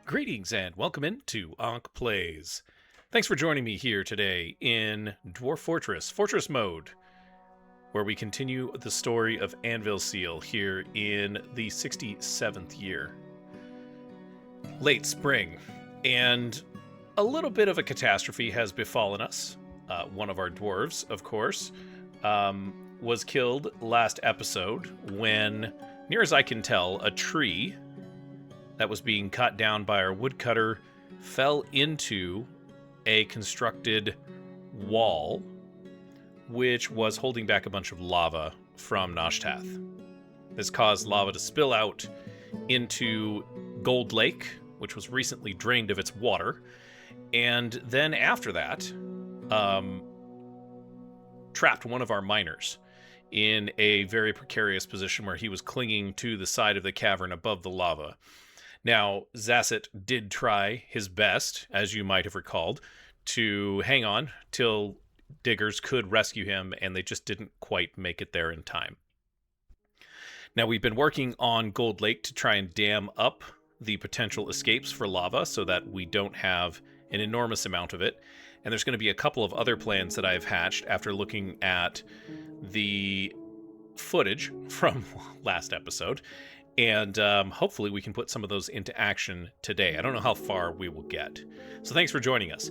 Greetings and welcome into Ankh Plays. Thanks for joining me here today in Dwarf Fortress mode, where we continue the story of Anvilseal here in the 67th year. Late spring, and a little bit of a catastrophe has befallen us. One of our dwarves, of course, was killed last episode when, near as I can tell, a tree that was being cut down by our woodcutter fell into a constructed wall, which was holding back a bunch of lava from Noshtath. This caused lava to spill out into Gold Lake, which was recently drained of its water, and then after that, trapped one of our miners in a very precarious position where he was clinging to the side of the cavern above the lava. Now, Zasset did try his best, as you might have recalled, to hang on till diggers could rescue him, and they just didn't quite make it there in time. Now, we've been working on Gold Lake to try and dam up the potential escapes for lava so that we don't have an enormous amount of it. And there's going to be a couple of other plans that I've hatched after looking at the footage from last episode. And hopefully we can put some of those into action today. I don't know how far we will get. So thanks for joining us.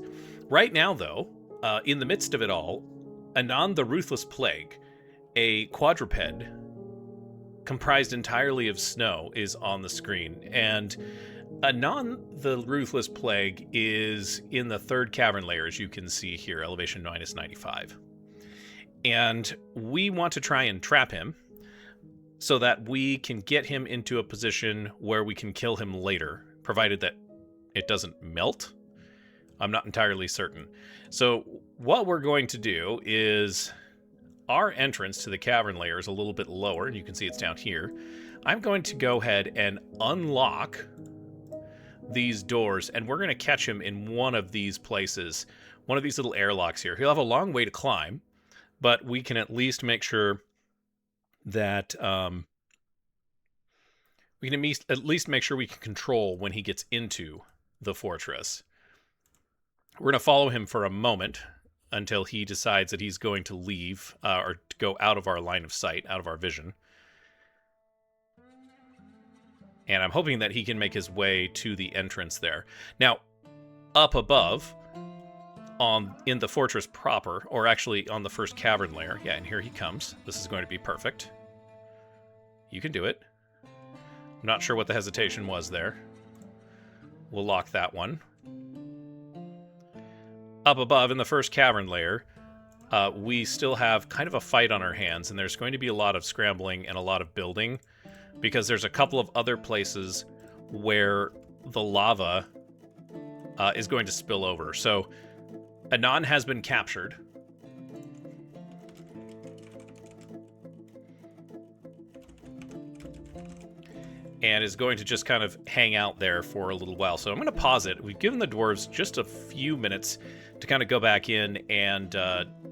Right now, though, in the midst of it all, Anon the Ruthless Plague, a quadruped comprised entirely of snow, is on the screen. And Anon the Ruthless Plague is in the third cavern layer, as you can see here, elevation -95. And we want to try and trap him, so that we can get him into a position where we can kill him later, provided that it doesn't melt. I'm not entirely certain. So what we're going to do is, our entrance to the cavern layer is a little bit lower, and you can see it's down here. I'm going to go ahead and unlock these doors, and we're going to catch him in one of these places, one of these little airlocks here. He'll have a long way to climb, but we can at least make sure that we can at least make sure we can control when he gets into the fortress. We're going to follow him for a moment until he decides that he's going to leave or to go out of our line of sight, out of our vision. And I'm hoping that he can make his way to the entrance there. Now, up above, in the fortress proper, or actually on the first cavern layer. Yeah, and here he comes. This is going to be perfect. You can do it. I'm not sure what the hesitation was there. We'll lock that one. Up above, in the first cavern layer, we still have kind of a fight on our hands, and there's going to be a lot of scrambling and a lot of building, because there's a couple of other places where the lava is going to spill over. So Anon has been captured. And is going to just kind of hang out there for a little while. So I'm going to pause it. We've given the dwarves just a few minutes to kind of go back in and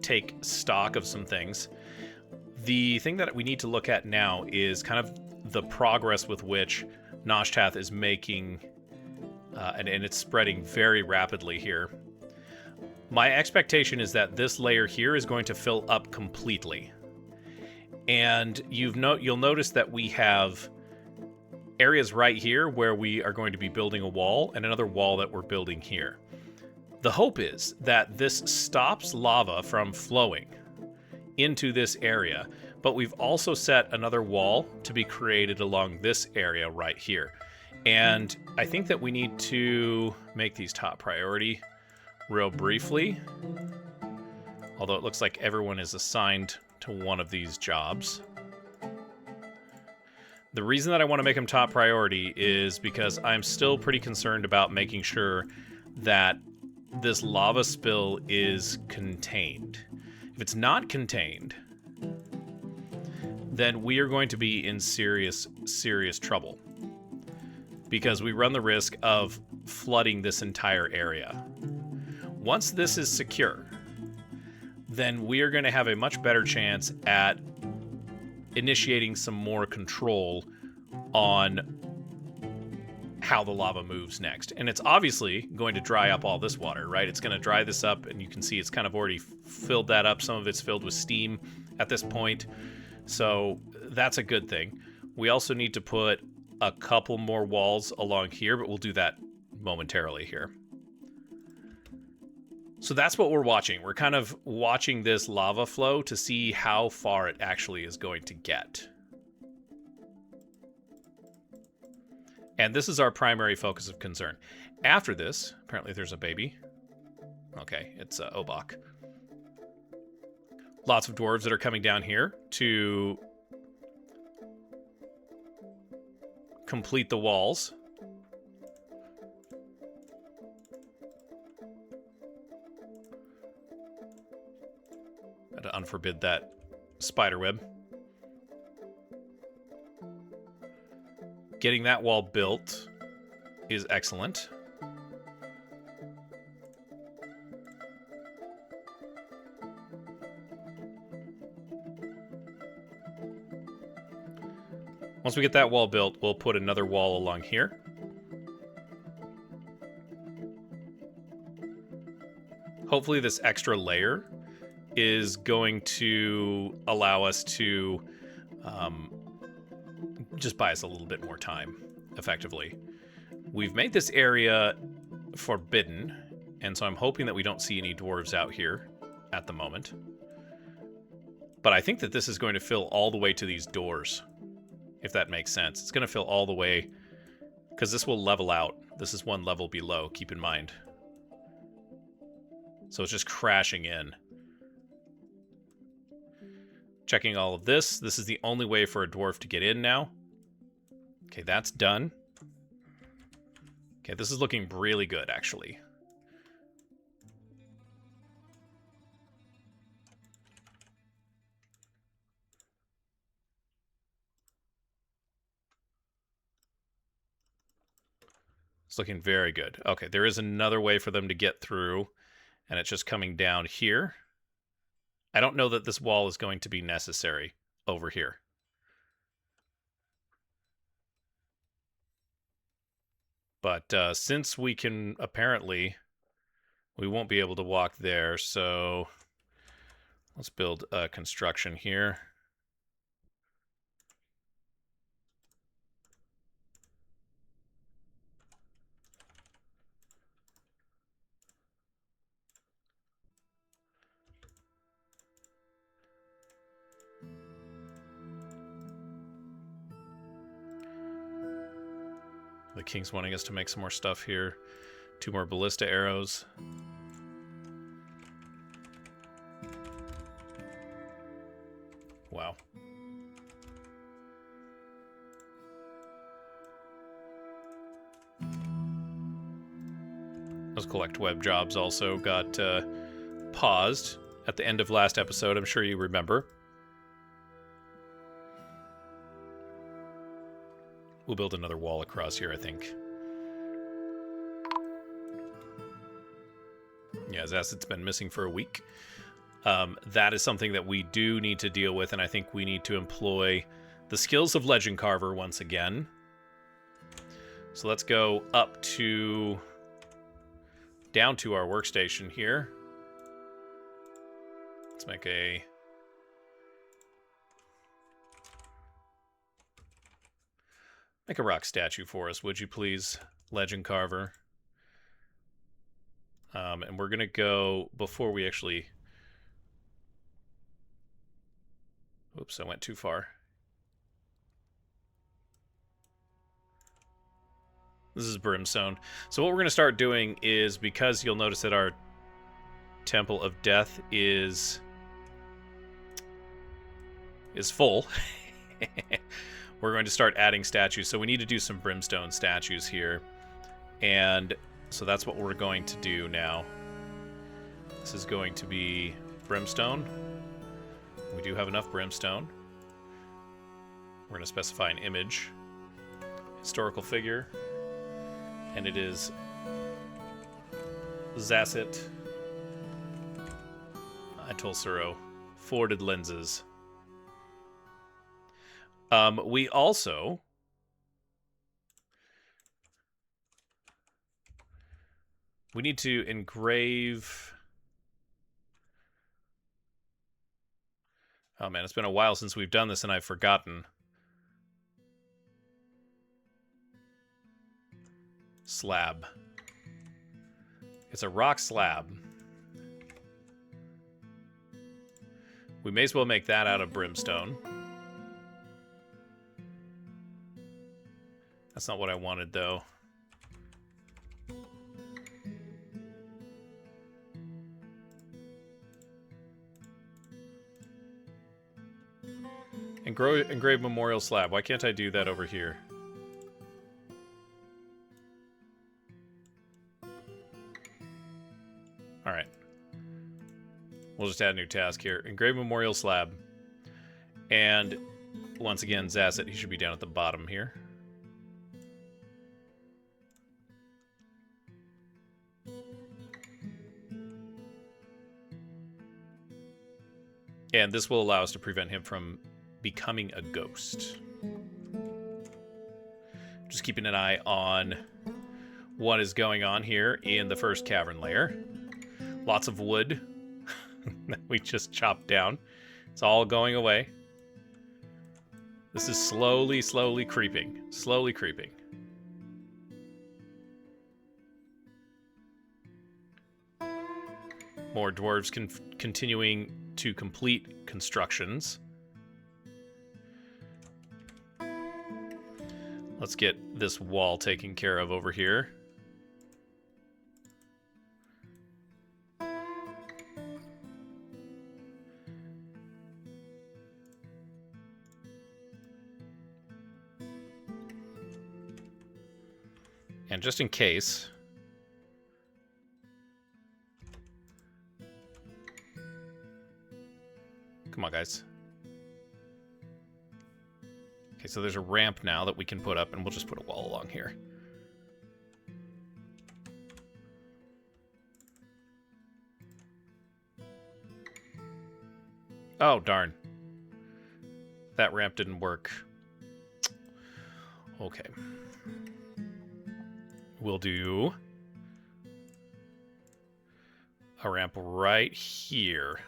take stock of some things. The thing that we need to look at now is kind of the progress with which Noshtath is making, and it's spreading very rapidly here. My expectation is that this layer here is going to fill up completely. And you'll notice that we have areas right here where we are going to be building a wall, and another wall that we're building here. The hope is that this stops lava from flowing into this area, but we've also set another wall to be created along this area right here. And I think that we need to make these top priority real briefly, although it looks like everyone is assigned to one of these jobs. The reason that I want to make them top priority is because I'm still pretty concerned about making sure that this lava spill is contained. If it's not contained, then we are going to be in serious, serious trouble, because we run the risk of flooding this entire area. Once this is secure, then we are going to have a much better chance at initiating some more control on how the lava moves next. And it's obviously going to dry up all this water, right? It's going to dry this up, and you can see it's kind of already filled that up. Some of it's filled with steam at this point. So that's a good thing. We also need to put a couple more walls along here, but we'll do that momentarily here. So that's what we're watching. We're kind of watching this lava flow to see how far it actually is going to get. And this is our primary focus of concern. After this, apparently there's a baby. Okay, it's Obak. Lots of dwarves that are coming down here to complete the walls. Got to unforbid that spider web. Getting that wall built is excellent. Once we get that wall built, we'll put another wall along here. Hopefully this extra layer is going to allow us to just buy us a little bit more time, effectively. We've made this area forbidden, and so I'm hoping that we don't see any dwarves out here at the moment. But I think that this is going to fill all the way to these doors, if that makes sense. It's going to fill all the way, because this will level out. This is one level below, keep in mind. So it's just crashing in. Checking all of this. This is the only way for a dwarf to get in now. Okay, that's done. Okay, this is looking really good, actually. It's looking very good. Okay, there is another way for them to get through, and it's just coming down here. I don't know that this wall is going to be necessary over here. But since we can, apparently, we won't be able to walk there, so let's build a construction here. The king's wanting us to make some more stuff here. 2 more ballista arrows. Wow. Those collect web jobs also got paused at the end of last episode. I'm sure you remember. We'll build another wall across here, I think. Yeah, Zasset's been missing for a week. That is something that we do need to deal with, and I think we need to employ the skills of Legend Carver once again. So let's go up to... down to our workstation here. Let's make a... make a rock statue for us, would you please, Legend Carver? And we're going to go, before we actually... Oops, I went too far. This is Brimstone. So what we're going to start doing is, because you'll notice that our Temple of Death is full, we're going to start adding statues. So we need to do some Brimstone statues here. And so that's what we're going to do now. This is going to be Brimstone. We do have enough Brimstone. We're going to specify an image. Historical figure. And it is Zasset Itolsuro. Forwarded lenses. We also We need to engrave... Oh man, it's been a while since we've done this and I've forgotten. Slab. It's a rock slab. We may as well make that out of brimstone. That's not what I wanted, though. Engrave memorial slab. Why can't I do that over here? Alright. We'll just add a new task here. Engrave memorial slab. And once again, Zasset, he should be down at the bottom here. And this will allow us to prevent him from becoming a ghost. Just keeping an eye on what is going on here in the first cavern layer. Lots of wood that we just chopped down. It's all going away. This is slowly creeping. Slowly creeping. More dwarves continuing to complete constructions. Let's get this wall taken care of over here. And just in case... Come on, guys. Okay, so there's a ramp now that we can put up, and we'll just put a wall along here. Oh, darn. That ramp didn't work. Okay. We'll do a ramp right here.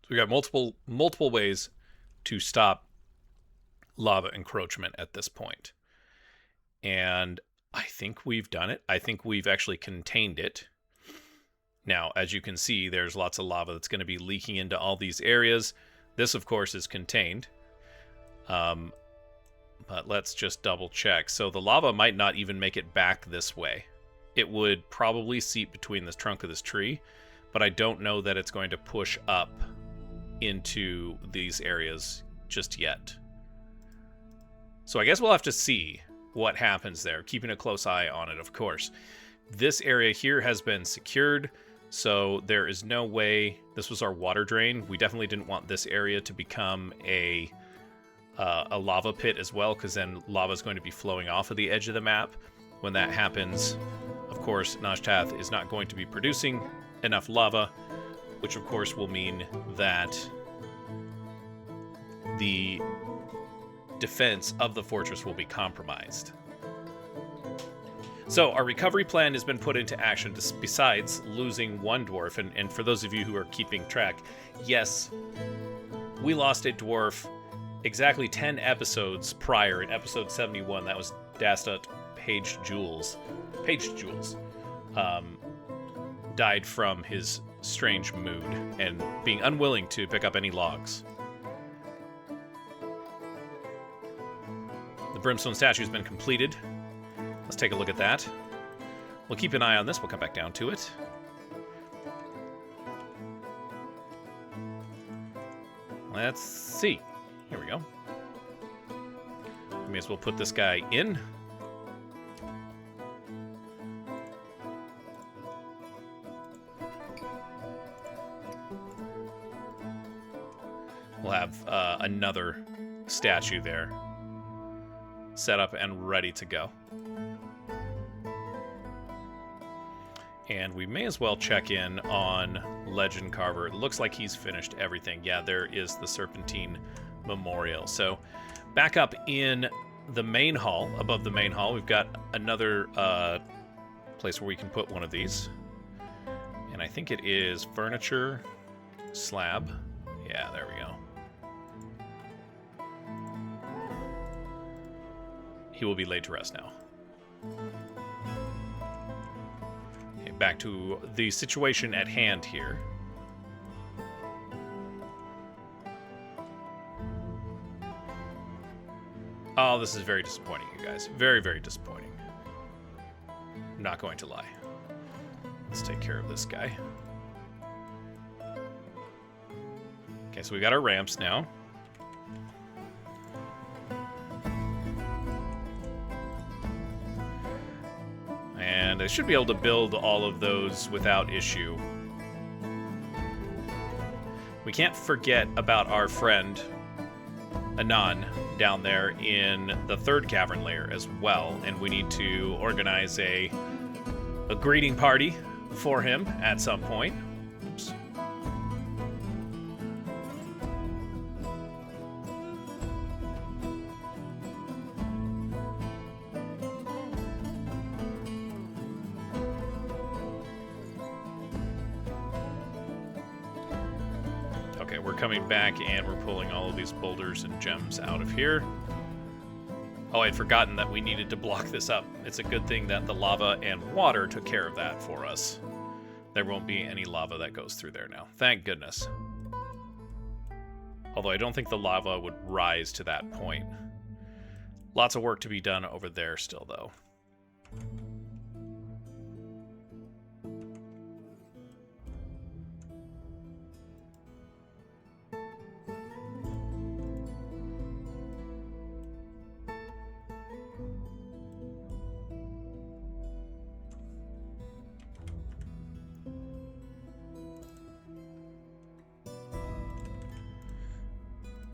So we got multiple ways to stop lava encroachment at this point. And I think we've done it. I think we've actually contained it. Now, as you can see, there's lots of lava that's going to be leaking into all these areas. This, of course, is contained. But let's just double check. So the lava might not even make it back this way. It would probably seep between the trunk of this tree, but I don't know that it's going to push up into these areas just yet. So I guess we'll have to see what happens there, keeping a close eye on it, of course. This area here has been secured, so there is no way... This was our water drain. We definitely didn't want this area to become a lava pit as well, because then lava is going to be flowing off of the edge of the map. When that happens, of course, Nashtath is not going to be producing enough lava, which of course will mean that the defense of the fortress will be compromised. So our recovery plan has been put into action besides losing one dwarf. And for those of you who are keeping track, yes, we lost a dwarf exactly 10 episodes prior. In episode 71, that was Dastat Page Jules. Died from his strange mood and being unwilling to pick up any logs. The brimstone statue has been completed. Let's take a look at that. We'll keep an eye on this. We'll come back down to it. Let's see. Here we go. May as well put this guy in. We'll have another statue there set up and ready to go. And we may as well check in on Legend Carver. It looks like he's finished everything. Yeah, there is the Serpentine Memorial. So back up in the main hall, above the main hall, we've got another place where we can put one of these. And I think it is furniture, slab. Yeah, there we go. He will be laid to rest now. Okay, back to the situation at hand here. Oh, this is very disappointing, you guys. Very, very disappointing. I'm not going to lie. Let's take care of this guy. Okay, so we got our ramps now. And I should be able to build all of those without issue. We can't forget about our friend Anon down there in the third cavern layer as well, and we need to organize a greeting party for him at some point. Oops. Okay, we're coming back and we're pulling all of these boulders and gems out of here. Oh, I'd forgotten that we needed to block this up. It's a good thing that the lava and water took care of that for us. There won't be any lava that goes through there now. Thank goodness. Although I don't think the lava would rise to that point. Lots of work to be done over there still, though.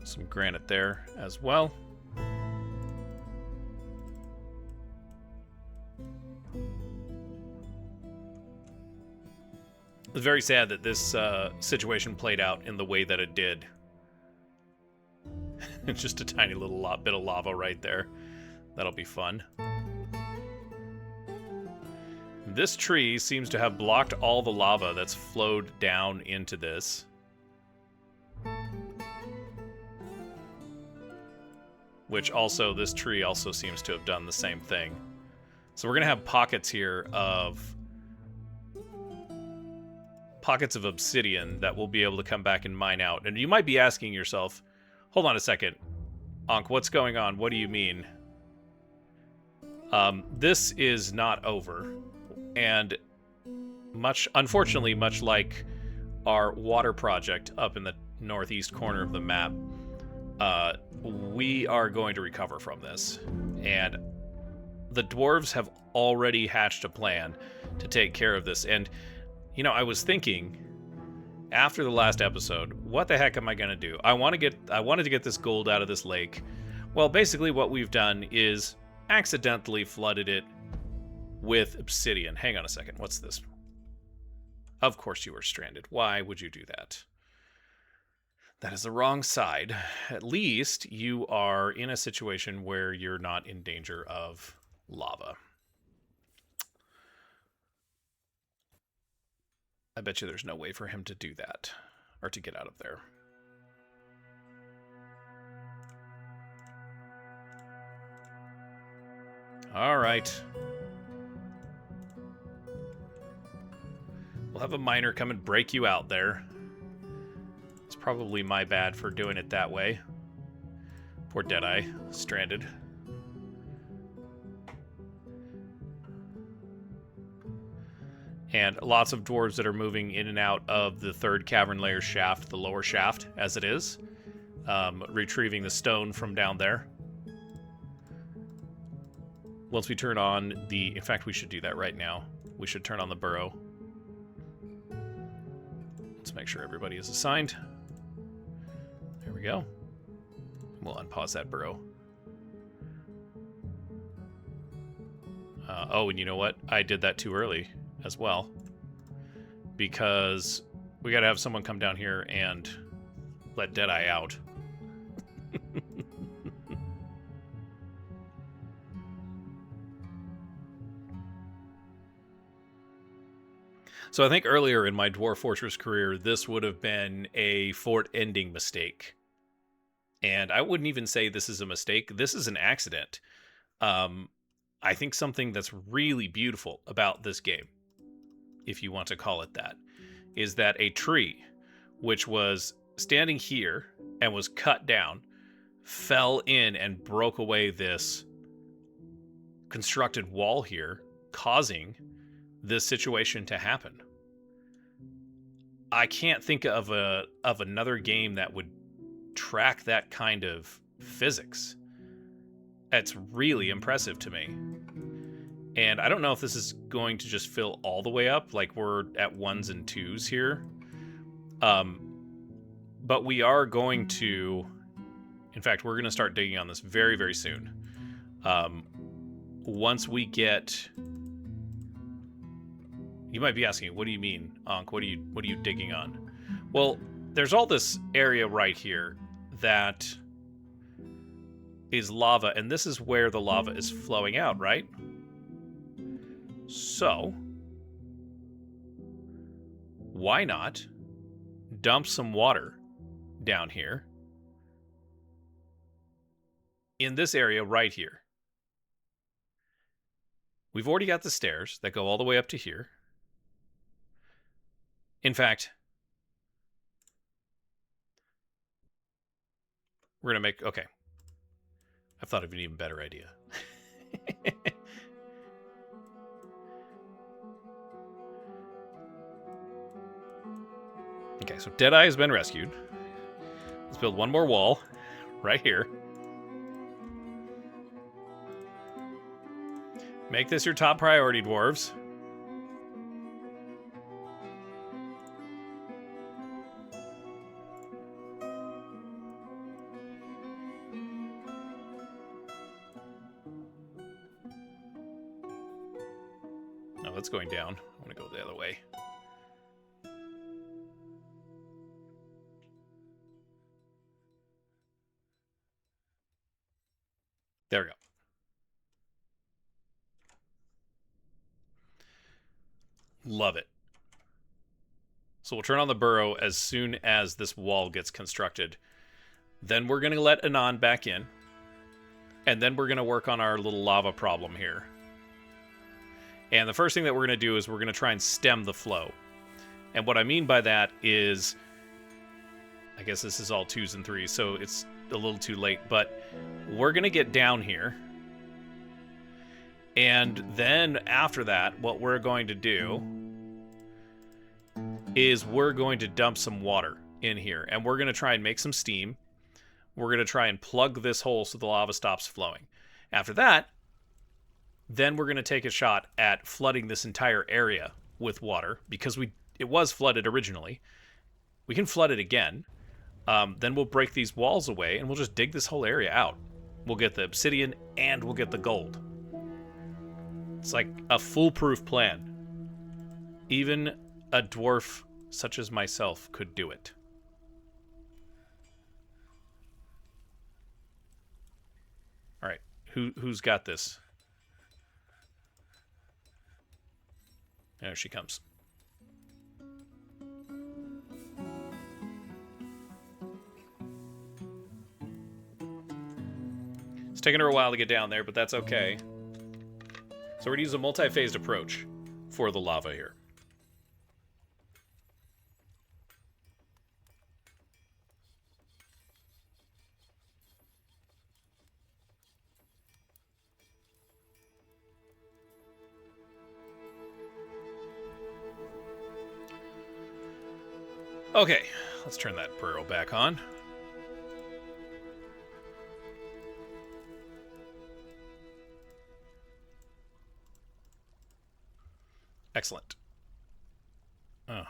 Some granite there as well. It's very sad that this situation played out in the way that it did. It's just a tiny little bit of lava right there. That'll be fun. This tree seems to have blocked all the lava that's flowed down into this. Which also, this tree also seems to have done the same thing. So we're going to have pockets here of obsidian that we'll be able to come back and mine out. And you might be asking yourself, hold on a second, Ankh, what's going on? What do you mean? This is not over. And unfortunately, much like our water project up in the northeast corner of the map, we are going to recover from this. And the dwarves have already hatched a plan to take care of this. And, you know, I was thinking, after the last episode, what the heck am I going to do? I wanted to get this gold out of this lake. Well, basically what we've done is accidentally flooded it with obsidian. Hang on a second. What's this? Of course you are stranded. Why would you do that? That is the wrong side. At least you are in a situation where you're not in danger of lava. I bet you there's no way for him to do that, or to get out of there. All right. We'll have a miner come and break you out there. It's probably my bad for doing it that way. Poor Deadeye, stranded. And lots of dwarves that are moving in and out of the third cavern layer shaft, the lower shaft, as it is. Retrieving the stone from down there. Once we turn on the... In fact, we should do that right now. We should turn on the burrow. Let's make sure everybody is assigned. There we go. We'll unpause that burrow. Oh, and you know what? I did that too early as well. because we got to have someone come down here and let Deadeye out. So I think earlier in my Dwarf Fortress career, this would have been a fort-ending mistake. And I wouldn't even say this is a mistake. This is an accident. I think something that's really beautiful about this game, if you want to call it that, is that a tree, which was standing here and was cut down, fell in and broke away this constructed wall here, causing this situation to happen. I can't think of another game that would track that kind of physics. It's really impressive to me. And I don't know if this is going to just fill all the way up, like we're at 1s and 2s here. But we are going to, in fact, we're going to start digging on this very, very soon. Once we get, you might be asking, what do you mean, Ankh? What are you digging on? Well, there's all this area right here that is lava, and this is where the lava is flowing out, right? So, why not dump some water down here in this area right here? We've already got the stairs that go all the way up to here. In fact, we're going to make... Okay. I've thought of an even better idea. Okay, so Deadeye has been rescued. Let's build one more wall right here. Make this your top priority, dwarves. No, that's going down. I want to go the other way. There we go. Love it. So we'll turn on the burrow as soon as this wall gets constructed. Then we're going to let Anon back in. And then we're going to work on our little lava problem here. And the first thing that we're going to do is we're going to try and stem the flow. And what I mean by that is, I guess this is all 2s and 3s, so it's a little too late, but we're going to get down here. And then after that, what we're going to do is we're going to dump some water in here. And we're going to try and make some steam. We're going to try and plug this hole so the lava stops flowing. After that, then we're going to take a shot at flooding this entire area with water, because it was flooded originally. We can flood it again. Then we'll break these walls away, and we'll just dig this whole area out. We'll get the obsidian, and we'll get the gold. It's like a foolproof plan. Even a dwarf such as myself could do it. All right, who's got this? There she comes. It's taking her a while to get down there, but that's okay. So we're going to use a multi-phased approach for the lava here. Okay, let's turn that burrow back on. Excellent. Oh.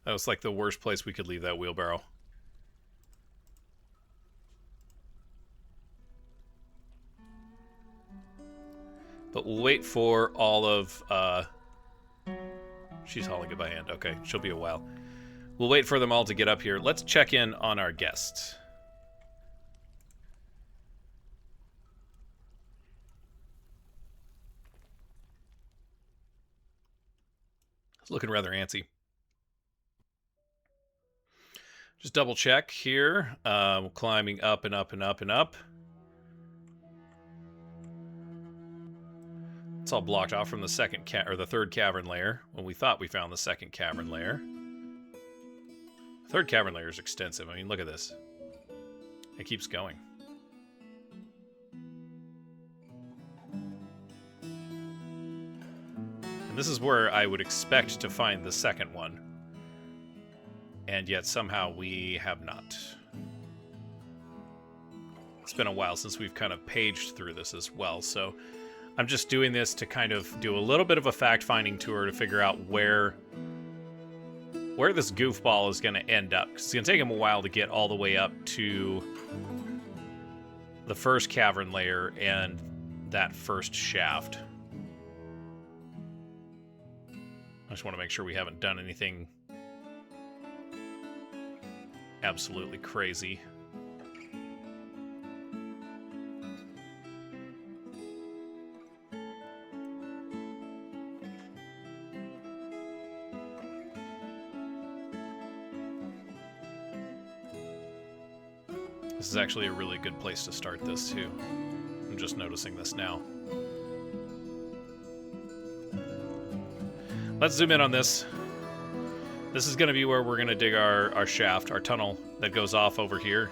That was like the worst place we could leave that wheelbarrow. But we'll wait for all of She's hauling it by hand. Okay, she'll be a while. We'll wait for them all to get up here. Let's check in on our guests. It's looking rather antsy. Just double check here. Climbing up and up and up and up. It's all blocked off from the the third cavern layer when we thought we found the second cavern layer. The third cavern layer is extensive. I mean, look at this. It keeps going. And this is where I would expect to find the second one. And yet somehow we have not. It's been a while since we've kind of paged through this as well, so I'm just doing this to kind of do a little bit of a fact-finding tour to figure out where this goofball is going to end up. 'Cause it's going to take him a while to get all the way up to the first cavern layer and that first shaft. I just want to make sure we haven't done anything absolutely crazy. This is actually a really good place to start this, too. I'm just noticing this now. Let's zoom in on this. This is going to be where we're going to dig our shaft, our tunnel that goes off over here.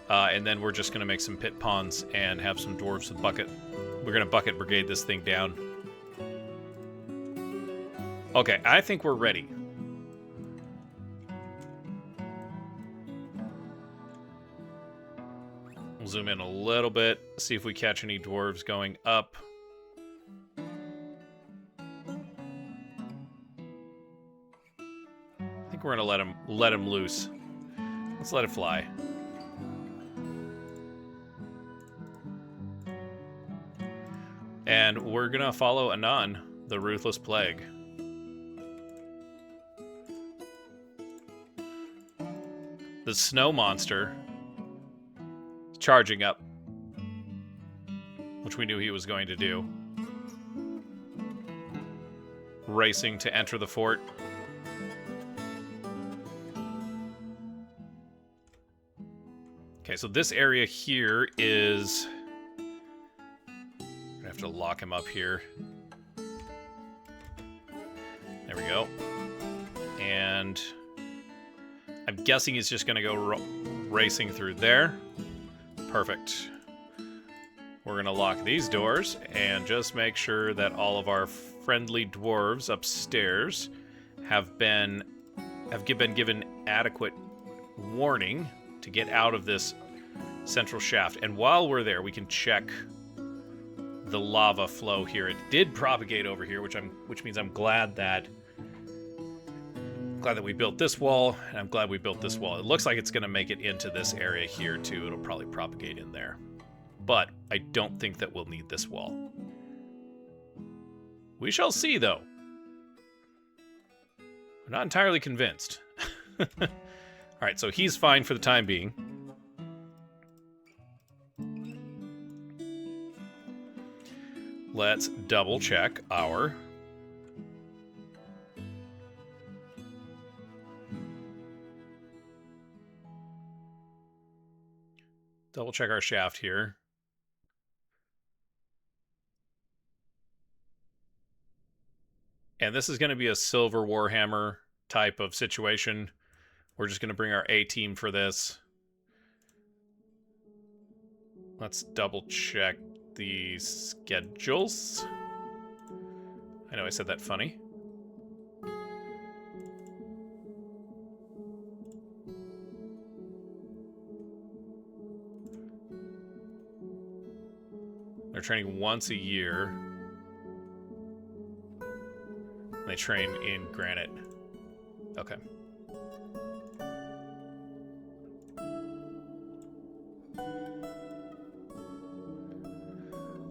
And then we're just going to make some pit ponds and have some dwarves with bucket. We're going to bucket brigade this thing down. Okay, I think we're ready. We'll zoom in a little bit, see if we catch any dwarves going up. I think we're gonna let him loose. Let's let it fly. And we're gonna follow Anon, the ruthless plague. The snow monster is charging up, which we knew he was going to do. Racing to enter the fort. Okay, so this area here is... I have to lock him up here. There we go. And I'm guessing he's just going to go racing through there. Perfect. We're going to lock these doors and just make sure that all of our friendly dwarves upstairs have been given adequate warning to get out of this central shaft. And while we're there, we can check the lava flow here. It did propagate over here, which means I'm glad that we built this wall, and I'm glad we built this wall. It looks like it's going to make it into this area here too. It'll probably propagate in there. But I don't think that we'll need this wall. We shall see, though. I'm not entirely convinced. All right, so he's fine for the time being. Let's double check our... Double check our shaft here. And this is going to be a silver warhammer type of situation. We're just going to bring our A-team for this. Let's double check the schedules. I know I said that funny. They're training once a year. They train in granite. Okay.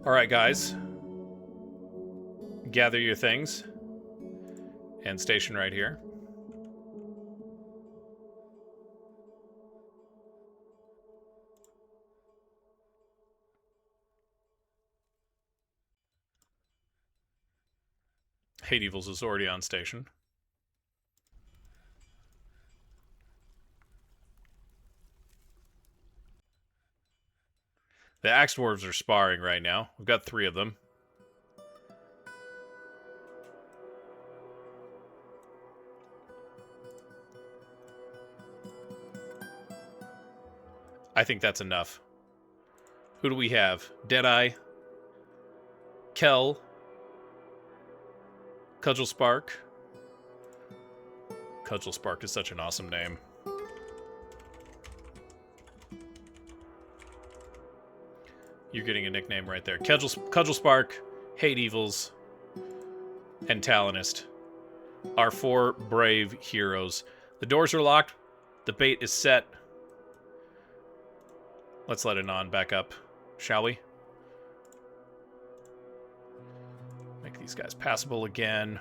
All right, guys. Gather your things. And station right here. Hate Evils is already on station. The Axe Dwarves are sparring right now. We've got 3 of them. I think that's enough. Who do we have? Deadeye, Kel, Cudgel Spark. Cudgel Spark is such an awesome name. You're getting a nickname right there. Cudgel Spark, Hate Evils, and Talonist. Our 4 brave heroes. The doors are locked. The bait is set. Let's let Anon back up, shall we? Make these guys passable again.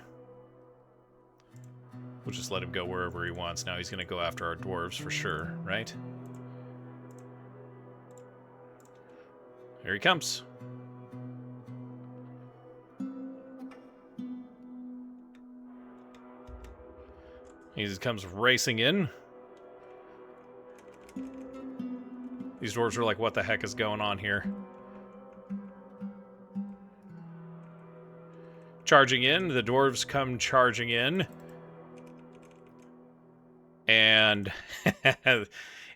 We'll just let him go wherever he wants. Now he's going to go after our dwarves for sure, right? Here he comes. He comes racing in. These dwarves are like, what the heck is going on here? Charging in. The dwarves come charging in. And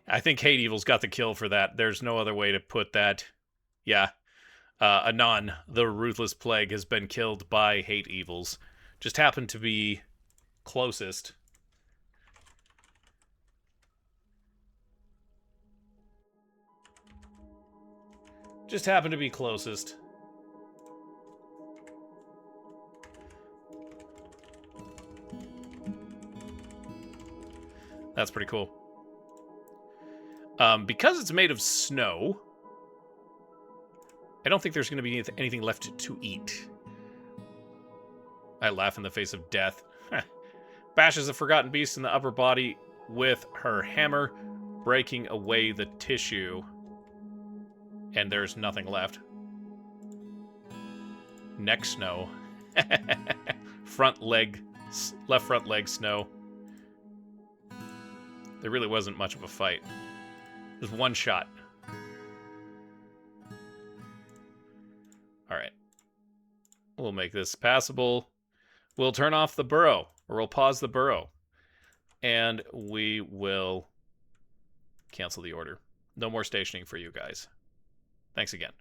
I think Hate Evil's got the kill for that. There's no other way to put that. Yeah. Anon, the Ruthless Plague, has been killed by Hate Evils. Just happened to be closest. Just happened to be closest. That's pretty cool. Because it's made of snow, I don't think there's going to be anything left to eat. I laugh in the face of death. Bashes a forgotten beast in the upper body with her hammer, breaking away the tissue. And there's nothing left. Neck snow. Left front leg snow. There really wasn't much of a fight. Just one shot. Alright. We'll make this passable. We'll turn off the burrow. Or we'll pause the burrow. And we will cancel the order. No more stationing for you guys. Thanks again.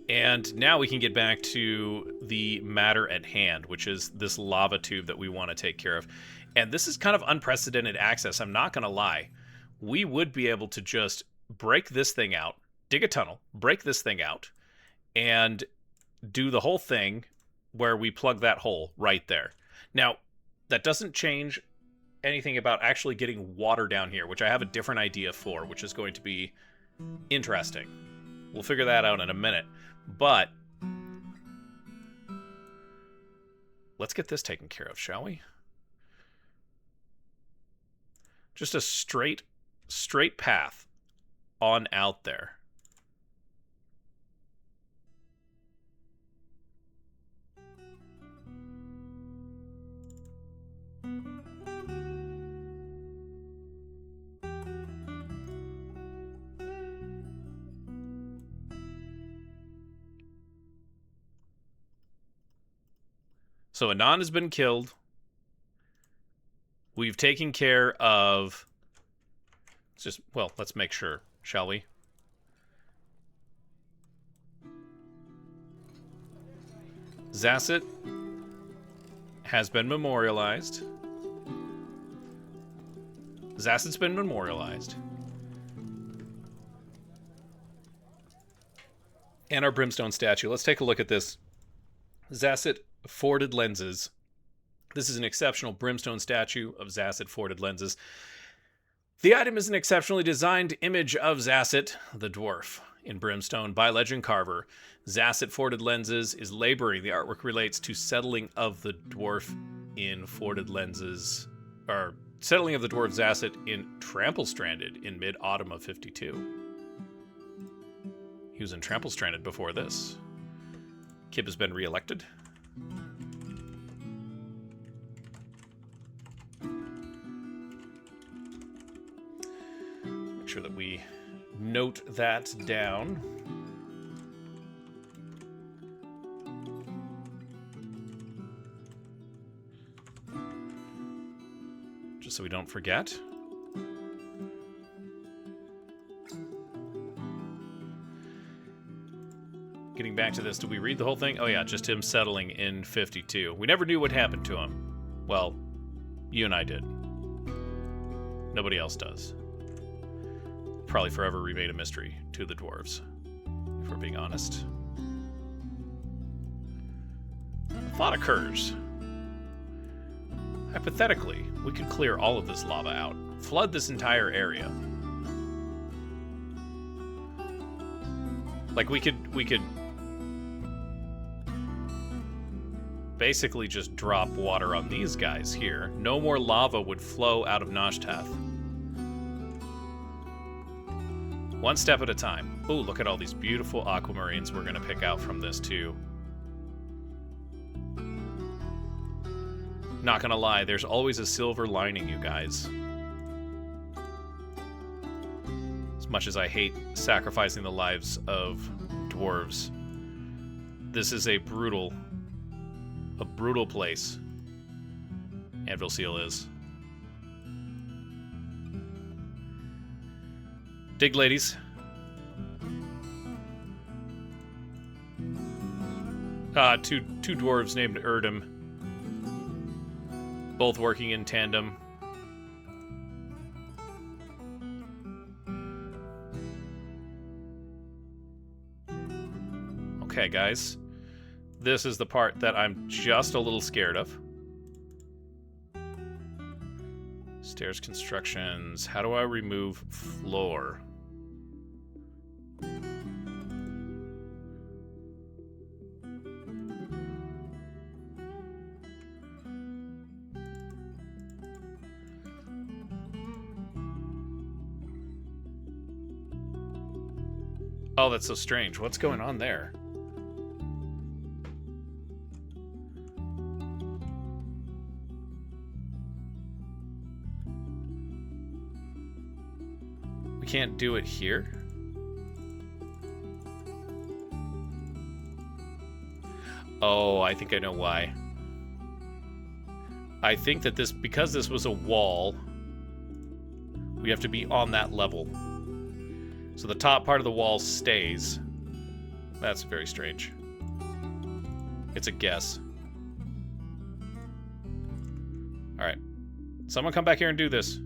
And now we can get back to the matter at hand, which is this lava tube that we want to take care of. And this is kind of unprecedented access, I'm not going to lie. We would be able to just break this thing out, dig a tunnel, break this thing out, and do the whole thing where we plug that hole right there. Now, that doesn't change anything about actually getting water down here, which I have a different idea for, which is going to be interesting. We'll figure that out in a minute. But let's get this taken care of, shall we? Just a straight path on out there. So Anon has been killed. We've taken care of... let's make sure, shall we? Zasset has been memorialized. Zasset's been memorialized. And our brimstone statue. Let's take a look at this. Zasset Forwarded Lenses. This is an exceptional brimstone statue of Zasset Forwarded Lenses. The item is an exceptionally designed image of Zasset, the dwarf. in Brimstone by Legend Carver. Zasset Forded Lenses is laboring. The artwork relates to settling of the dwarf in Forded Lenses, or settling of the dwarf Zasset in Trample Stranded in mid-autumn of 52. He was in Trample Stranded before this. Kib has been re-elected. Make sure that we note that down. Just so we don't forget. Getting back to this, did we read the whole thing? Oh yeah, just him settling in 52. We never knew what happened to him. Well, you and I did. Nobody else does. Probably forever remain a mystery to the dwarves, if we're being honest. A thought occurs. Hypothetically, we could clear all of this lava out, flood this entire area. Like we could basically just drop water on these guys here. No more lava would flow out of Noshtath. One step at a time. Ooh, look at all these beautiful aquamarines we're gonna pick out from this too. Not gonna lie, there's always a silver lining, you guys. As much as I hate sacrificing the lives of dwarves, this is a brutal place. Anvilseal is. Dig, ladies. Two dwarves named Erdem. Both working in tandem. Okay, guys. This is the part that I'm just a little scared of. Stairs constructions. How do I remove floor? Oh, that's so strange. What's going on there? We can't do it here? Oh, I think I know why. I think that because this was a wall, we have to be on that level. So the top part of the wall stays. That's very strange. It's a guess. Alright. Someone come back here and do this.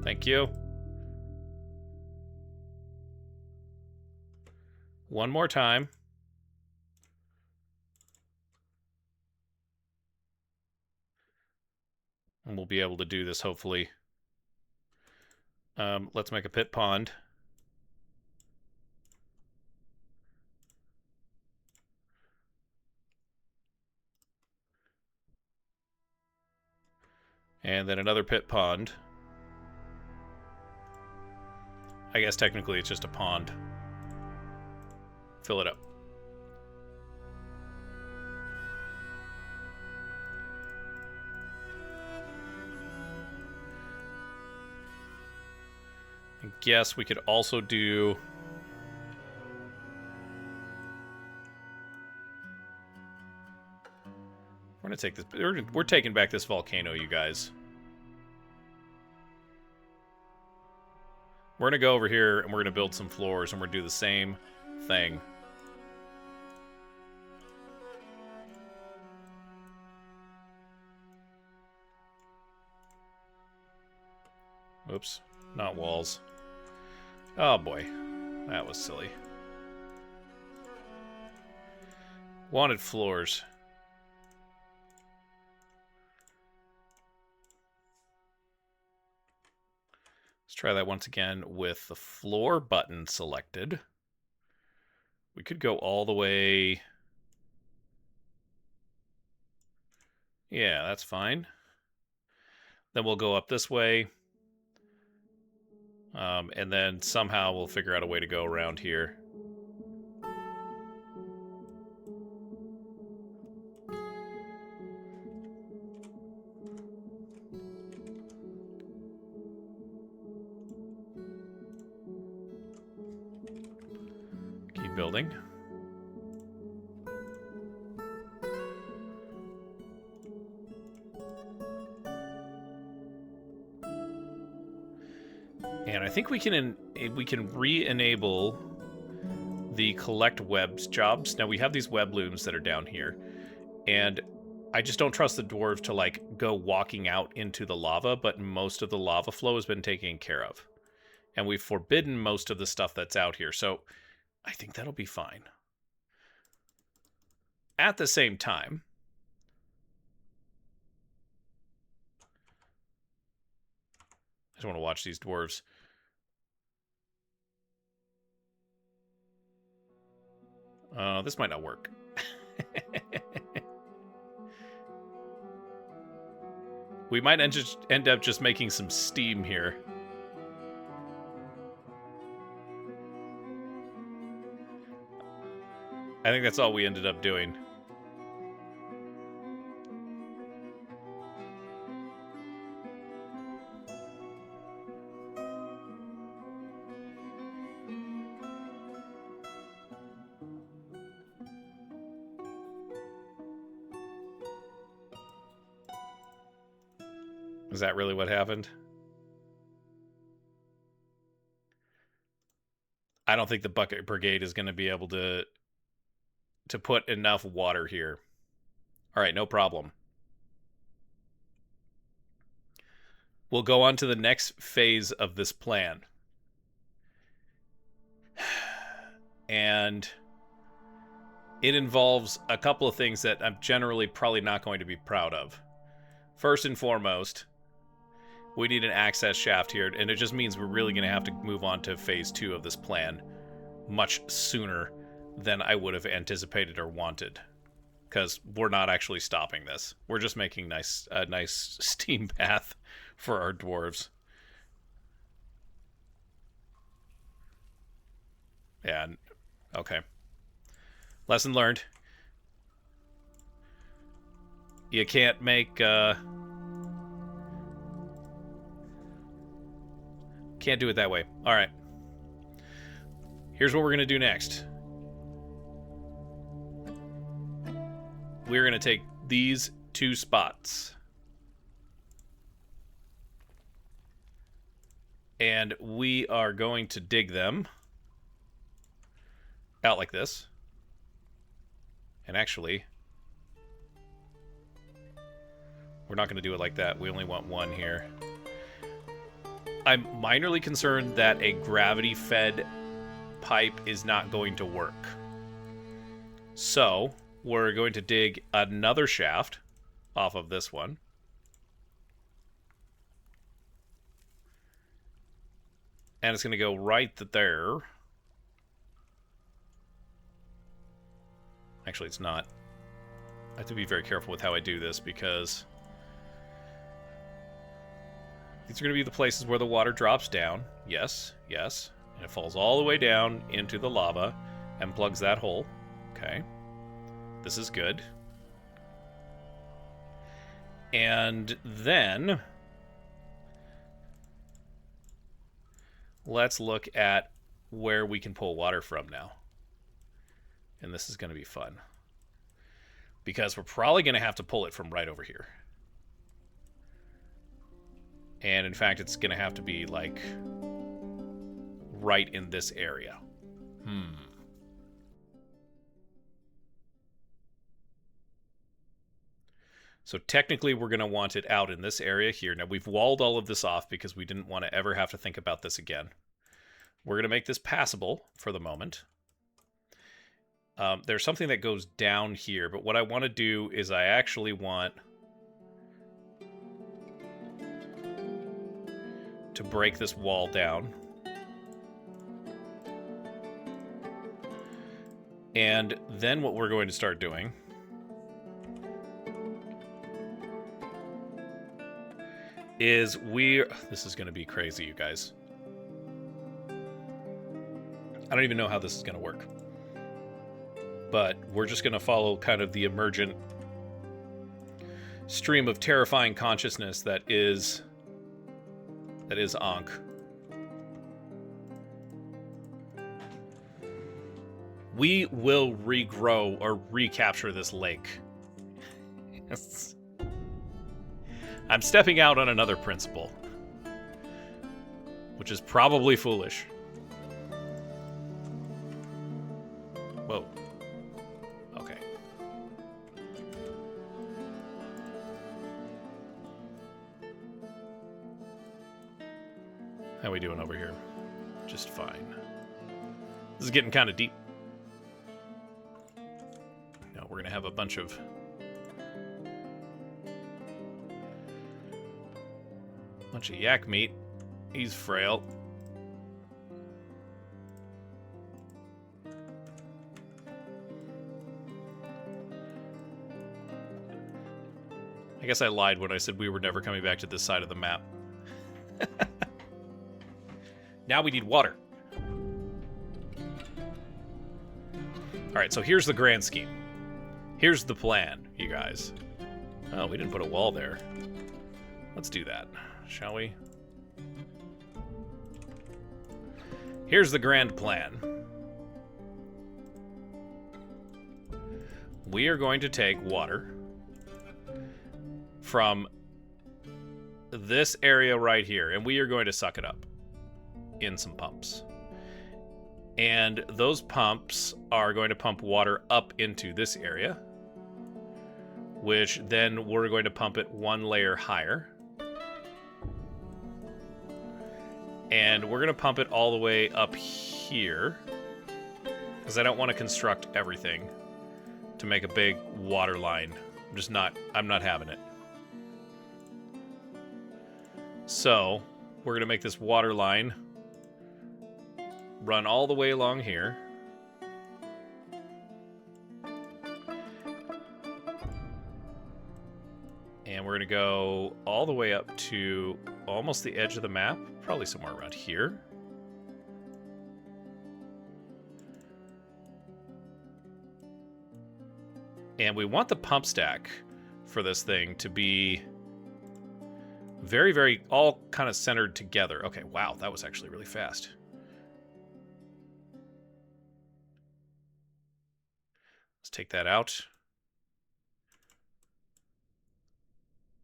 Thank you. One more time. And we'll be able to do this, hopefully. Let's make a pit pond. And then another pit pond. I guess technically it's just a pond. Fill it up. I guess we could also do... We're gonna take this. We're taking back this volcano, you guys. We're gonna go over here and we're gonna build some floors and we're gonna do the same thing. Oops, not walls. Oh boy, that was silly. Wanted floors. Let's try that once again with the floor button selected. We could go all the way. Yeah, that's fine. Then we'll go up this way. And then somehow we'll figure out a way to go around here. Keep building. And I think we can re-enable the collect webs jobs. Now we have these web looms that are down here, and I just don't trust the dwarves to like go walking out into the lava, but most of the lava flow has been taken care of. And we've forbidden most of the stuff that's out here, so I think that'll be fine. At the same time, I just want to watch these dwarves. This might not work. We might end up just making some steam here. I think that's all we ended up doing. Is that really what happened? I don't think the bucket brigade is going to be able to put enough water here. All right, no problem. We'll go on to the next phase of this plan. And it involves a couple of things that I'm generally probably not going to be proud of. First and foremost, we need an access shaft here, and it just means we're really going to have to move on to phase 2 of this plan much sooner than I would have anticipated or wanted, because we're not actually stopping this. We're just making a nice steam path for our dwarves. Yeah, okay. Lesson learned. You can't make... Can't do it that way. All right. Here's what we're going to do next. We're going to take these 2 spots. And we are going to dig them out like this. And actually, we're not going to do it like that. We only want 1 here. I'm minorly concerned that a gravity-fed pipe is not going to work. So, we're going to dig another shaft off of this one. And it's going to go right there. Actually, it's not. I have to be very careful with how I do this, because these are going to be the places where the water drops down. Yes, yes. And it falls all the way down into the lava and plugs that hole. Okay. This is good. And then let's look at where we can pull water from now. And this is going to be fun, because we're probably going to have to pull it from right over here. And in fact, it's going to have to be like right in this area. So technically, we're going to want it out in this area here. Now, we've walled all of this off because we didn't want to ever have to think about this again. We're going to make this passable for the moment. There's something that goes down here, but what I want to do is I actually want to break this wall down. And then what we're going to start doing is this is going to be crazy, you guys. I don't even know how this is going to work. But we're just going to follow kind of the emergent stream of terrifying consciousness that is Ankh. We will regrow or recapture this lake. Yes. I'm stepping out on another principle, which is probably foolish. Whoa. Okay. How we doing over here? Just fine. This is getting kind of deep. Now we're gonna have a bunch of yak meat. He's frail. I guess I lied when I said we were never coming back to this side of the map. Now we need water. Alright, so here's the grand scheme. Here's the plan, you guys. Oh, we didn't put a wall there. Let's do that, shall we? Here's the grand plan. We are going to take water from this area right here, and we are going to suck it up in some pumps. And those pumps are going to pump water up into this area, which then we're going to pump it one layer higher. And we're going to pump it all the way up here, because I don't want to construct everything to make a big water line. I'm not having it. So, we're going to make this water line run all the way along here. And we're going to go all the way up to almost the edge of the map, probably somewhere around here. And we want the pump stack for this thing to be very, very all kind of centered together. Okay, wow, that was actually really fast. Let's take that out.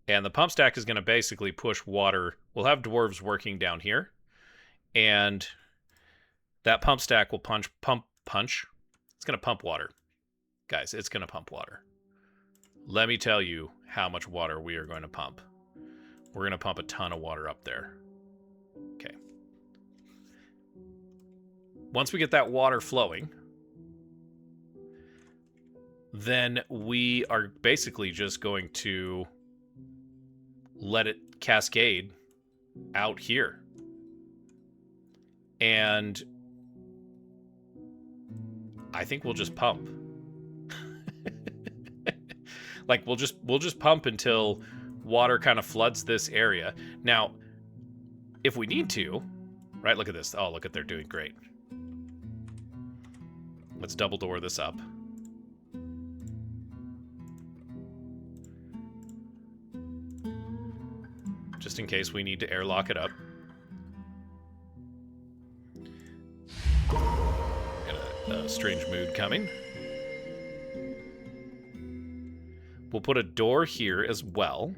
And the pump stack is going to basically push water. We'll have dwarves working down here. And that pump stack will punch. It's going to pump water. Guys, it's going to pump water. Let me tell you how much water we are going to pump. We're going to pump a ton of water up there. Okay. Once we get that water flowing, then we are basically just going to let it cascade out here. And I think we'll just pump. Like we'll just pump until water kind of floods this area. Now, if we need to, right, look at this. Oh, look at they're doing great. Let's double door this up. Just in case we need to airlock it up. Got a strange mood coming. We'll put a door here as well.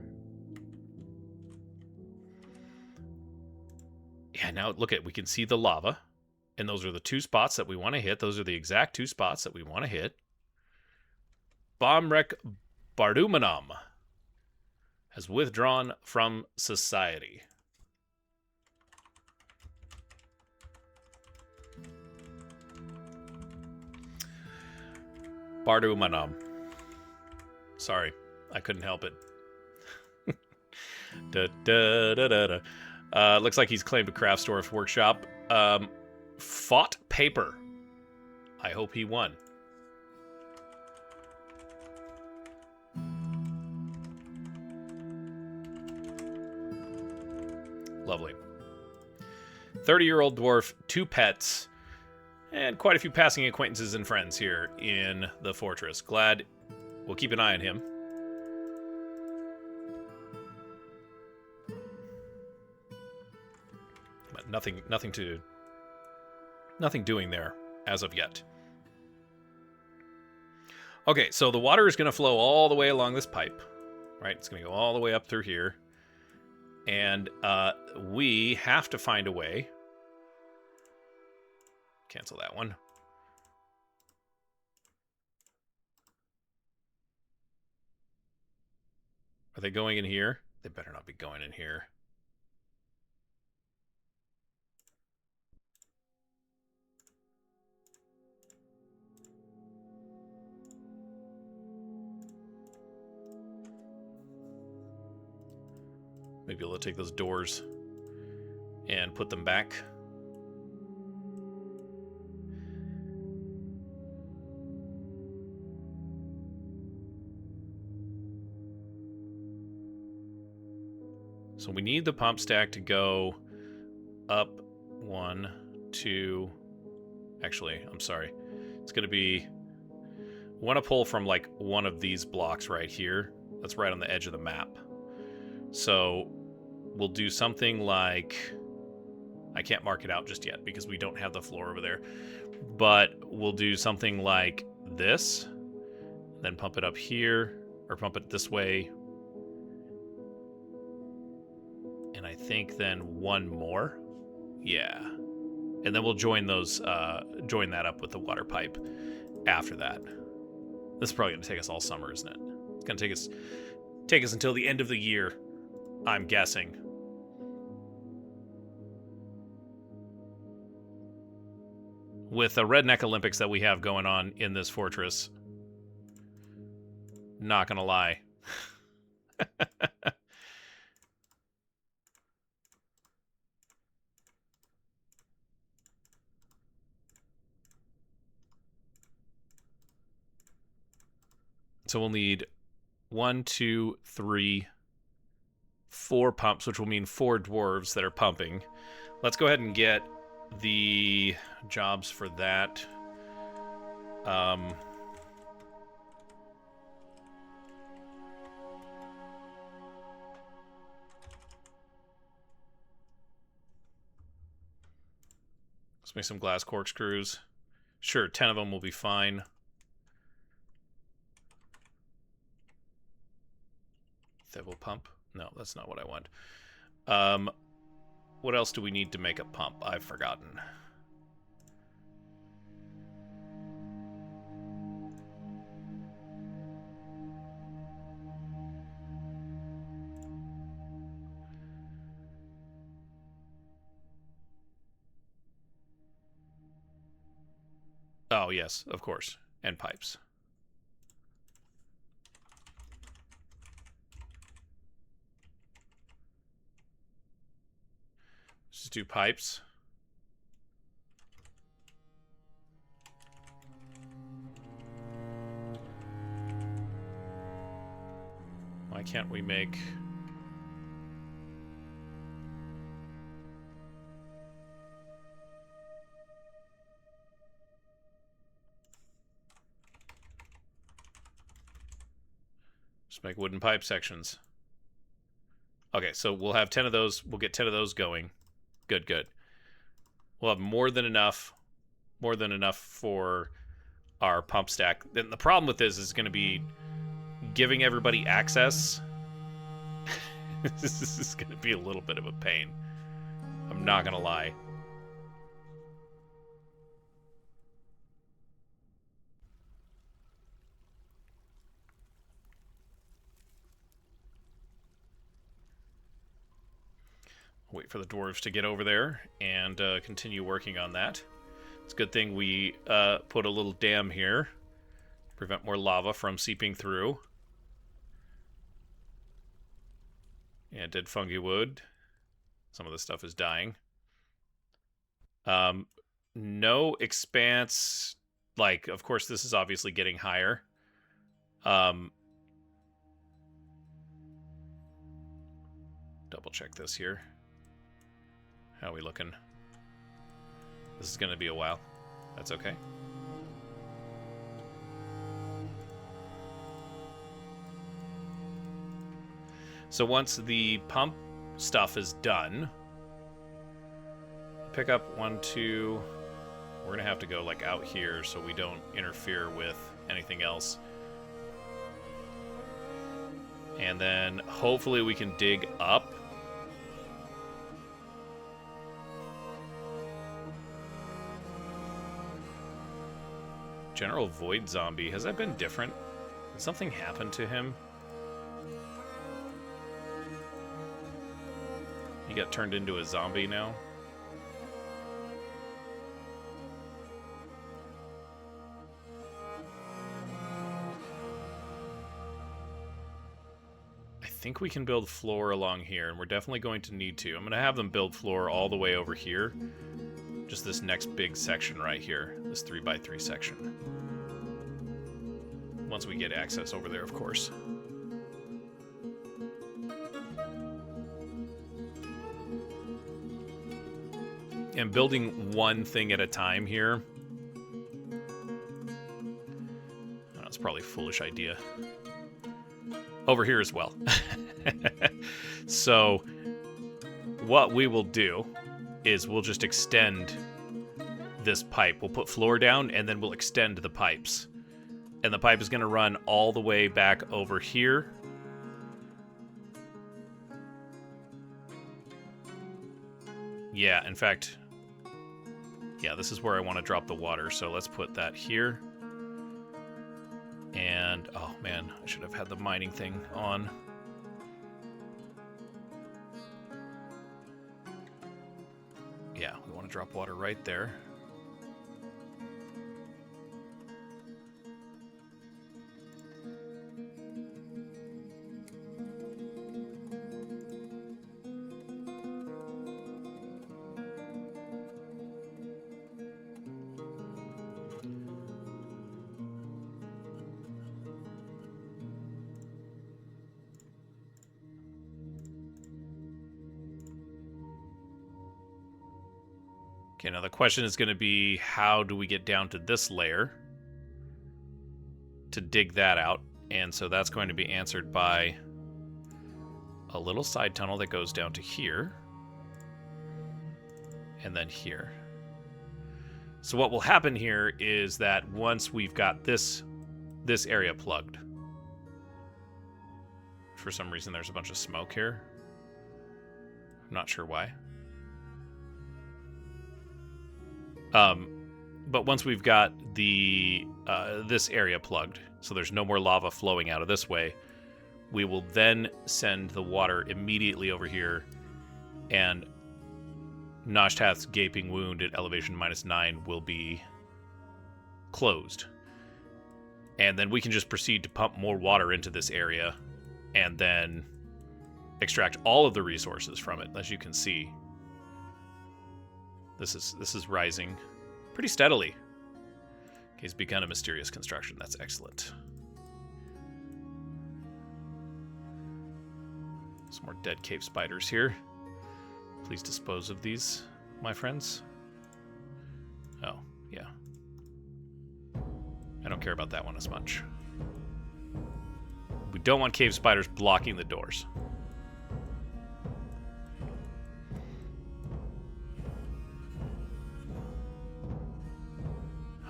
Yeah, now look at, we can see the lava. And those are the two spots that we want to hit. Those are the exact two spots that we want to hit. Bomrek Bardumanum has withdrawn from society. Bardumanum. Sorry, I couldn't help it. Looks like he's claimed a craft store's workshop. Fought paper. I hope he won. Lovely. 30-year-old dwarf, 2 pets, and quite a few passing acquaintances and friends here in the fortress. Glad we'll keep an eye on him. But nothing doing there as of yet. Okay, so the water is going to flow all the way along this pipe, right? It's going to go all the way up through here. And we have to find a way. Cancel that one. Are they going in here? They better not be going in here. Maybe we'll take those doors and put them back. So we need the pump stack to go up 1, 2. Actually, I'm sorry. It's going to be... I want to pull from like one of these blocks right here. That's right on the edge of the map. So we'll do something like... I can't mark it out just yet because we don't have the floor over there. But we'll do something like this. Then pump it up here. Or pump it this way. And I think then one more. Yeah. And then we'll join those, join that up with the water pipe after that. This is probably going to take us all summer, isn't it? It's going to take us until the end of the year, I'm guessing. With the Redneck Olympics that we have going on in this fortress. Not going to lie. So we'll need 1, 2, 3, 4 pumps, which will mean 4 dwarves that are pumping. Let's go ahead and get the jobs for that. Let's make some glass corkscrews. Sure, 10 of them will be fine. That will pump? No, that's not what I want. What else do we need to make a pump? I've forgotten. Oh, yes, of course. And pipes. Just do pipes. Why can't we make... Just make wooden pipe sections. Okay, so we'll have 10 of those. We'll get 10 of those going. Good, good. We'll have more than enough for our pump stack. Then the problem with this is going to be giving everybody access. This is going to be a little bit of a pain. I'm not going to lie. Wait for the dwarves to get over there and continue working on that. It's a good thing we put a little dam here. Prevent more lava from seeping through. Yeah, dead fungi wood. Some of the stuff is dying. No expanse. Like, of course, this is obviously getting higher. Double check this here. How are we looking? This is going to be a while. That's okay. So once the pump stuff is done, pick up 1, 2. We're going to have to go like out here so we don't interfere with anything else. And then hopefully we can dig up. General Void Zombie. Has that been different? Did something happen to him? He got turned into a zombie now? I think we can build floor along here, and we're definitely going to need to. I'm going to have them build floor all the way over here. Just this next big section right here. This 3x3 section. Once we get access over there, of course. And building one thing at a time here. That's probably a foolish idea. Over here as well. So what we will do is we'll just extend this pipe. We'll put floor down and then we'll extend the pipes. And the pipe is going to run all the way back over here. Yeah, in fact, yeah, this is where I want to drop the water. So let's put that here. And, oh man, I should have had the mining thing on. Yeah, we want to drop water right there. Okay, now the question is going to be, how do we get down to this layer to dig that out? And so that's going to be answered by a little side tunnel that goes down to here. And then here. So what will happen here is that once we've got this area plugged, for some reason there's a bunch of smoke here. I'm not sure why. But once we've got the this area plugged, so there's no more lava flowing out of this way, we will then send the water immediately over here, and Noshtath's gaping wound at elevation -9 will be closed. And then we can just proceed to pump more water into this area and then extract all of the resources from it. As you can see, this is rising pretty steadily. Okay, it's begun a mysterious construction. That's excellent. Some more dead cave spiders here. Please dispose of these, my friends. Oh, yeah. I don't care about that one as much. We don't want cave spiders blocking the doors.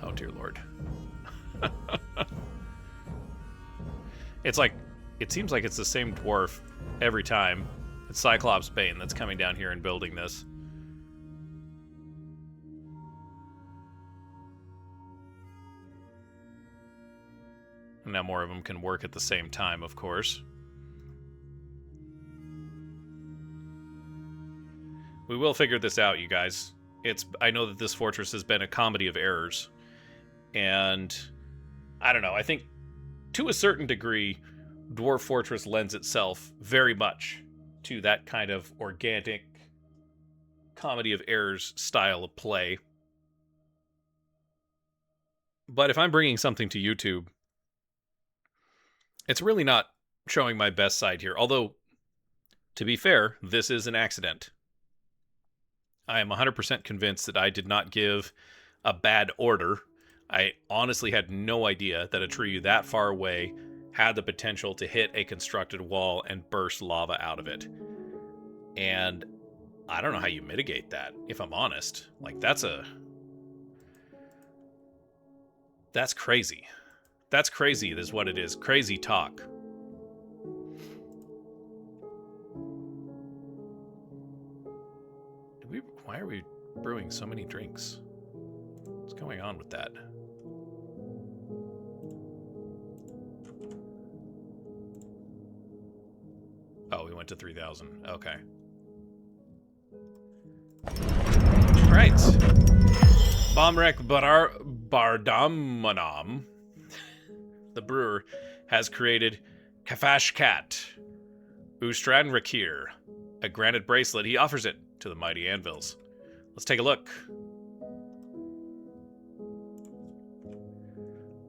Oh, dear Lord. It's like, it seems like it's the same dwarf every time. It's Cyclops Bane that's coming down here and building this. And now more of them can work at the same time, of course. We will figure this out, you guys. I know that this fortress has been a comedy of errors. And I don't know, I think to a certain degree, Dwarf Fortress lends itself very much to that kind of organic comedy of errors style of play. But if I'm bringing something to YouTube, it's really not showing my best side here. Although, to be fair, this is an accident. I am 100% convinced that I did not give a bad order. I honestly had no idea that a tree that far away had the potential to hit a constructed wall and burst lava out of it. And I don't know how you mitigate that, if I'm honest. Like, that's crazy. That's crazy is what it is. Crazy talk. Why are we brewing so many drinks? What's going on with that? Oh, we went to 3,000. Okay. Right. Bomrek Bardamanam, the brewer, has created Kafashkat Ustran Rakir, a granite bracelet. He offers it to the mighty Anvils. Let's take a look.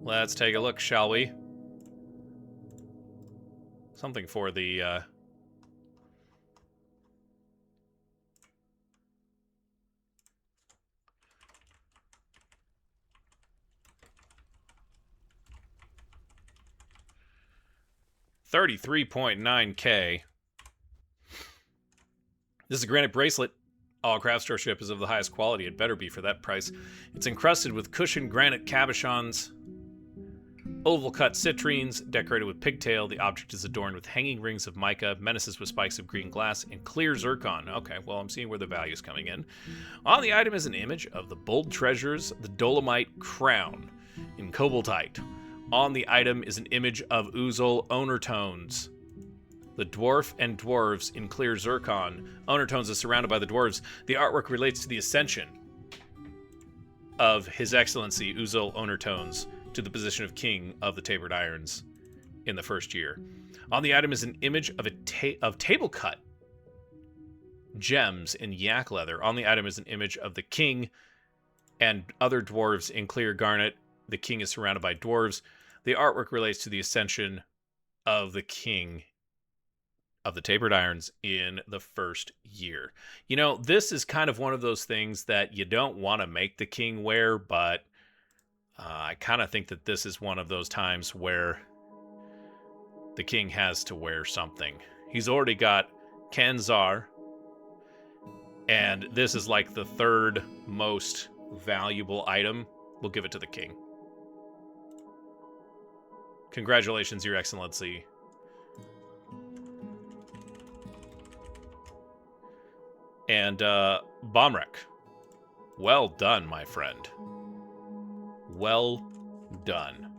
Let's take a look, shall we? Something for the, 33.9K. This is a granite bracelet. All craft store ship is of the highest quality. It better be for that price. It's encrusted with cushioned granite cabochons, oval-cut citrines, decorated with pigtail. The object is adorned with hanging rings of mica, menaces with spikes of green glass, and clear zircon. Okay, well, I'm seeing where the value's coming in. On the item is an image of the bold treasures, the Dolomite Crown, in cobaltite. On the item is an image of Uzul Ownertones, the dwarf and dwarves in clear zircon. Ownertones is surrounded by the dwarves. The artwork relates to the ascension of His Excellency Uzul Ownertones to the position of King of the Tapered Irons in the first year. On the item is an image of table cut gems in yak leather. On the item is an image of the king and other dwarves in clear garnet. The king is surrounded by dwarves. The artwork relates to the ascension of the king of the Tapered Irons in the first year. You know, this is kind of one of those things that you don't want to make the king wear, but I kind of think that this is one of those times where the king has to wear something. He's already got Kenzar, and this is like the third most valuable item. We'll give it to the king. Congratulations, Your Excellency. And Bomrek, well done, my friend. Well done.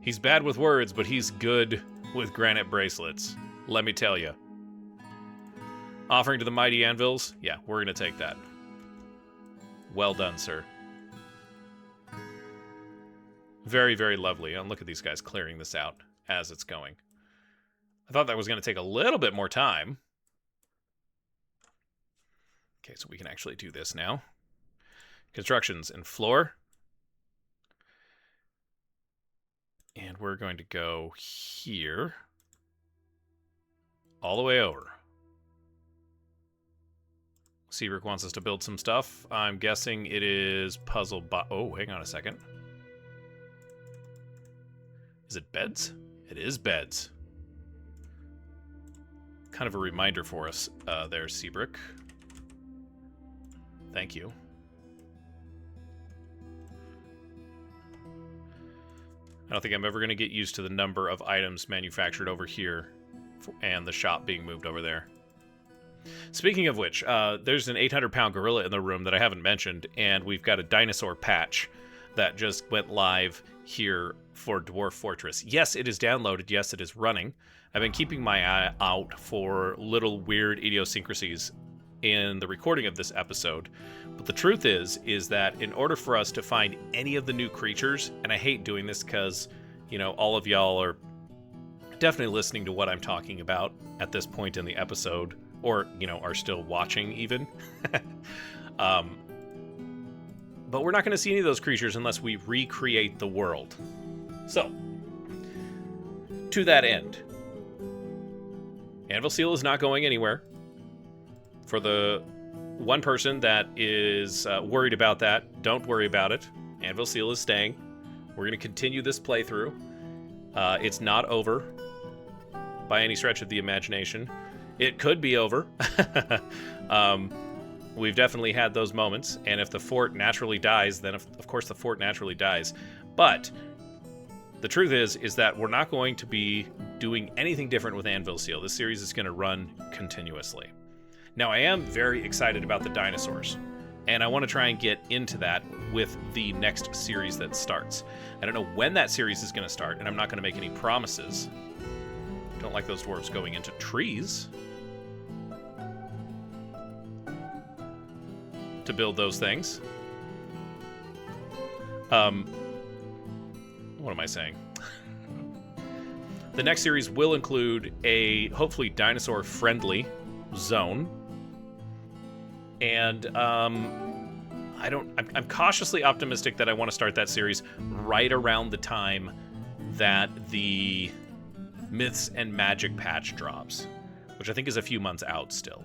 He's bad with words, but he's good with granite bracelets. Let me tell you. Offering to the mighty Anvils? Yeah, we're going to take that. Well done, sir. Very, very lovely. And look at these guys clearing this out as it's going. I thought that was going to take a little bit more time. Okay, so we can actually do this now. Constructions and floor. And we're going to go here. All the way over. Seabrook wants us to build some stuff. I'm guessing it is puzzle oh, hang on a second. Is it beds? It is beds. Kind of a reminder for us there, Seabrook. Thank you. I don't think I'm ever going to get used to the number of items manufactured over here and the shop being moved over there. Speaking of which, there's an 800-pound gorilla in the room that I haven't mentioned, and we've got a dinosaur patch that just went live here for Dwarf Fortress. Yes, it is downloaded. Yes, it is running. I've been keeping my eye out for little weird idiosyncrasies in the recording of this episode. But the truth is that in order for us to find any of the new creatures, and I hate doing this because, you know, all of y'all are definitely listening to what I'm talking about at this point in the episode, or, you know, are still watching even. But we're not going to see any of those creatures unless we recreate the world. So, to that end, Anvilseal is not going anywhere. For the one person that is worried about that, don't worry about it. Anvilseal is staying. We're going to continue this playthrough. It's not over by any stretch of the imagination. It could be over. We've definitely had those moments, and if the fort naturally dies, then of course the fort naturally dies. But the truth is that we're not going to be doing anything different with Anvilseal. This series is going to run continuously. Now, I am very excited about the dinosaurs, and I want to try and get into that with the next series that starts. I don't know when that series is going to start, and I'm not going to make any promises. Don't like those dwarves going into trees to build those things. What am I saying? The next series will include a hopefully dinosaur-friendly zone. And I'm cautiously optimistic that I want to start that series right around the time that the Myths and Magic patch drops, which I think is a few months out still.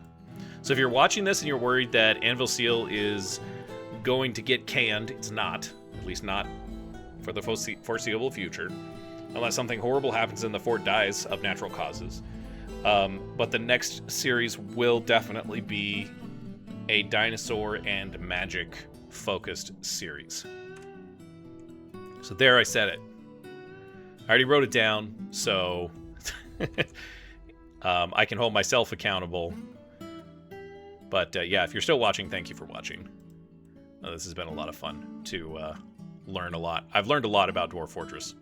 So if you're watching this and you're worried that Anvilseal is going to get canned, it's not. At least not for the foreseeable future. Unless something horrible happens and the fort dies of natural causes. But the next series will definitely be a dinosaur and magic focused series. So there, I said it. I already wrote it down, so I can hold myself accountable. But yeah, if you're still watching, thank you for watching. This has been a lot of fun to learn a lot. I've learned a lot about Dwarf Fortress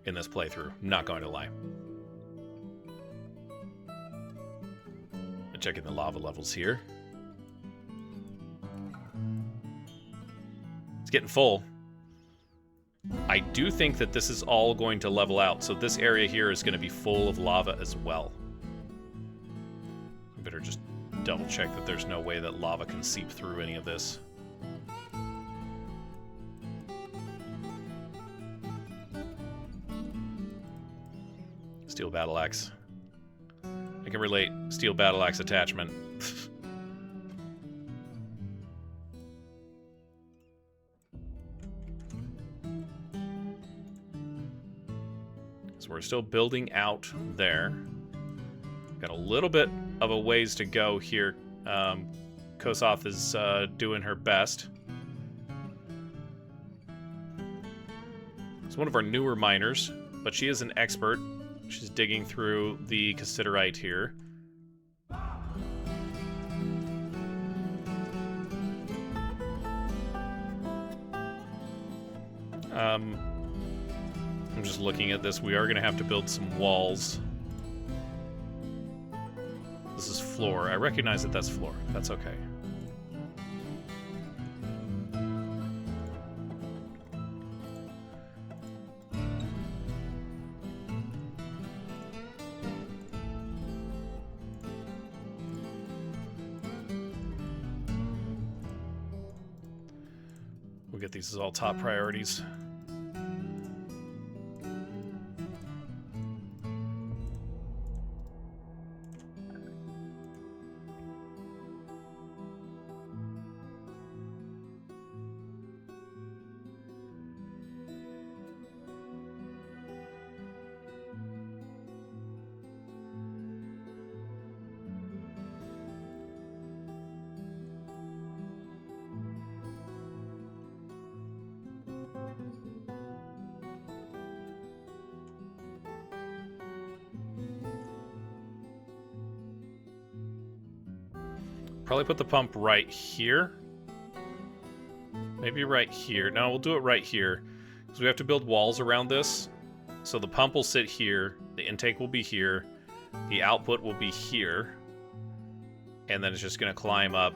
in this playthrough, I'm not going to lie. Checking the lava levels here. It's getting full. I do think that this is all going to level out, so this area here is going to be full of lava as well. I better just double check that there's no way that lava can seep through any of this. Steel battle axe. I can relate. Steel battle axe attachment. So we're still building out there. Got a little bit of a ways to go here. Kosoth is doing her best. It's one of our newer miners, but she is an expert. She's digging through the cassiterite here. I'm just looking at this. We are going to have to build some walls. This is floor. I recognize that that's floor. That's okay. We'll get these as all top priorities. Probably put the pump right here. Maybe right here. No, we'll do it right here. Because we have to build walls around this. So the pump will sit here. The intake will be here. The output will be here. And then it's just going to climb up.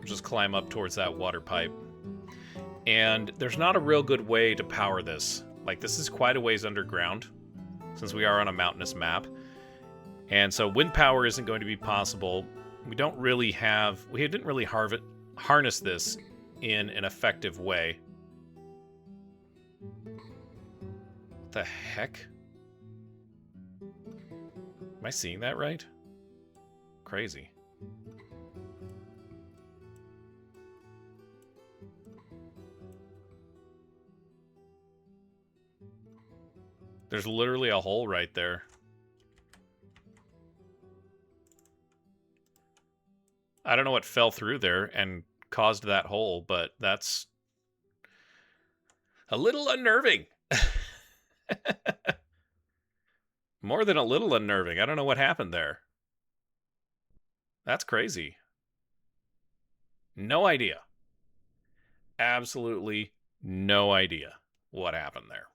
Just climb up towards that water pipe. And there's not a real good way to power this. Like, this is quite a ways underground, since we are on a mountainous map. And so wind power isn't going to be possible. We didn't really harness this in an effective way. The heck? Am I seeing that right? Crazy. There's literally a hole right there. I don't know what fell through there and caused that hole, but that's a little unnerving. More than a little unnerving. I don't know what happened there. That's crazy. No idea. Absolutely no idea what happened there.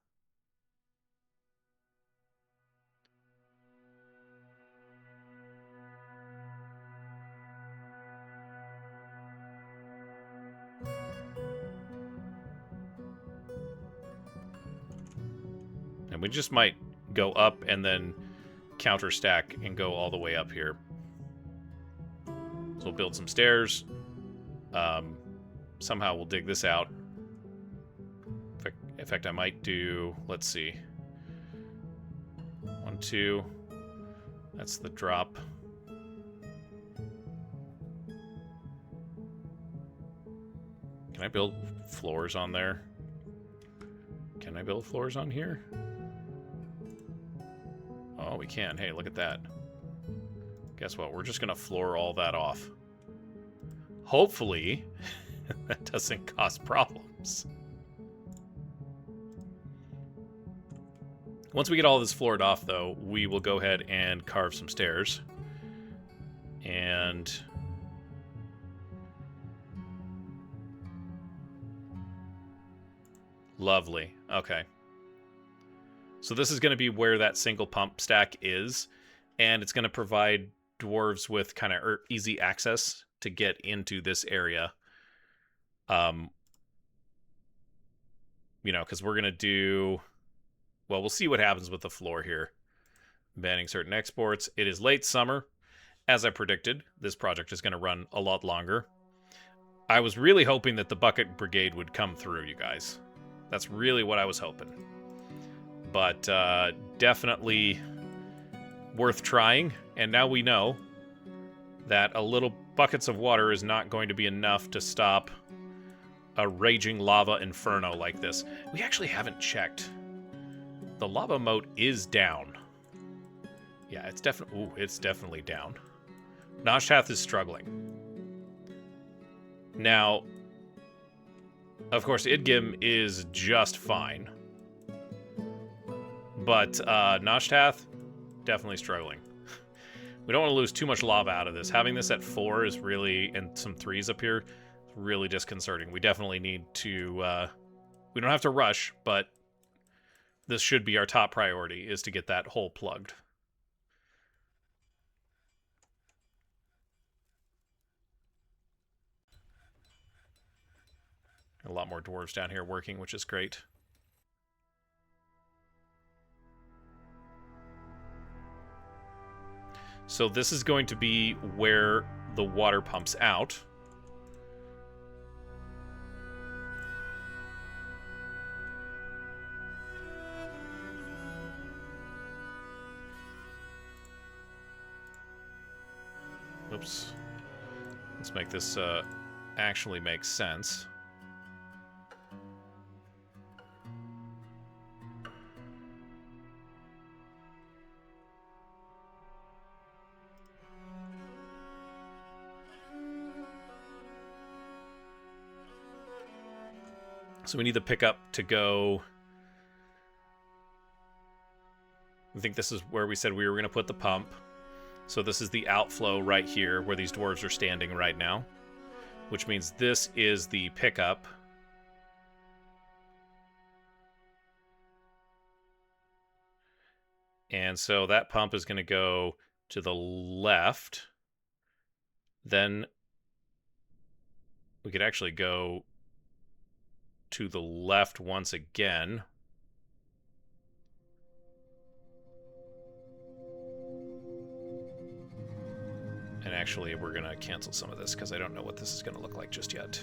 And we just might go up and then counter stack and go all the way up here. So we'll build some stairs. Somehow we'll dig this out. In fact, I might do, let's see. 1, 2. That's the drop. Can I build floors on there? Can I build floors on here? Oh, we can. Hey, look at that. Guess what? We're just going to floor all that off. Hopefully, that doesn't cause problems. Once we get all this floored off, though, we will go ahead and carve some stairs. And lovely. Okay. So this is going to be where that single pump stack is, and it's going to provide dwarves with kind of easy access to get into this area. You know, because we're going to do... Well, we'll see what happens with the floor here. Banning certain exports. It is late summer. As I predicted, this project is going to run a lot longer. I was really hoping that the bucket brigade would come through, you guys. That's really what I was hoping. But definitely worth trying. And now we know that a little buckets of water is not going to be enough to stop a raging lava inferno like this. We actually haven't checked. The lava moat is down. Yeah, it's definitely down. Noshtath is struggling. Now, of course, Idgim is just fine. But Noshtath, definitely struggling. We don't want to lose too much lava out of this. Having this at 4 is really, and some 3s up here, is really disconcerting. We definitely need to, we don't have to rush, but this should be our top priority, is to get that hole plugged. A lot more dwarves down here working, which is great. So this is going to be where the water pumps out. Oops. Let's make this actually make sense. So we need the pickup to go. I think this is where we said we were going to put the pump. So this is the outflow right here where these dwarves are standing right now, which means this is the pickup. And so that pump is going to go to the left. Then we could actually go to the left once again. And actually, we're going to cancel some of this because I don't know what this is going to look like just yet.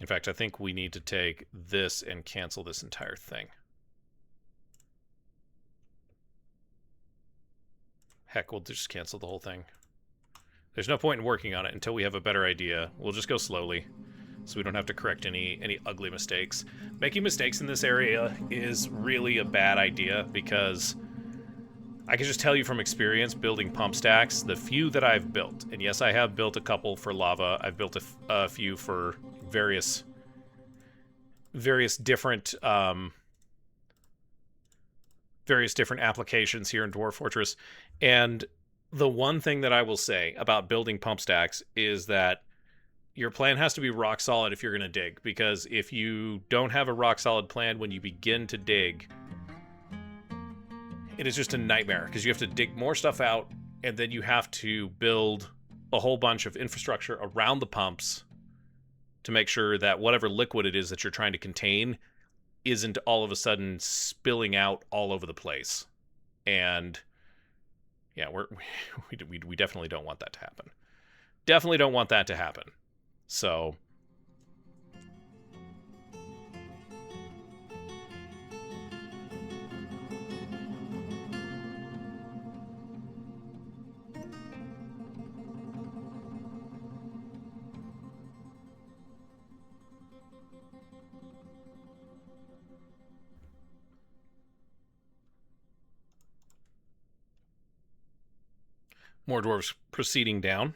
In fact, I think we need to take this and cancel this entire thing. Heck, we'll just cancel the whole thing. There's no point in working on it until we have a better idea. We'll just go slowly, so we don't have to correct any ugly mistakes. Making mistakes in this area is really a bad idea, because I can just tell you from experience building pump stacks, the few that I've built, and yes, I have built a couple for lava, I've built a few for various different applications here in Dwarf Fortress. And the one thing that I will say about building pump stacks is that your plan has to be rock solid if you're going to dig, because if you don't have a rock solid plan when you begin to dig, it is just a nightmare, because you have to dig more stuff out, and then you have to build a whole bunch of infrastructure around the pumps to make sure that whatever liquid it is that you're trying to contain isn't all of a sudden spilling out all over the place. And yeah, we definitely don't want that to happen. Definitely don't want that to happen. So more dwarves proceeding down.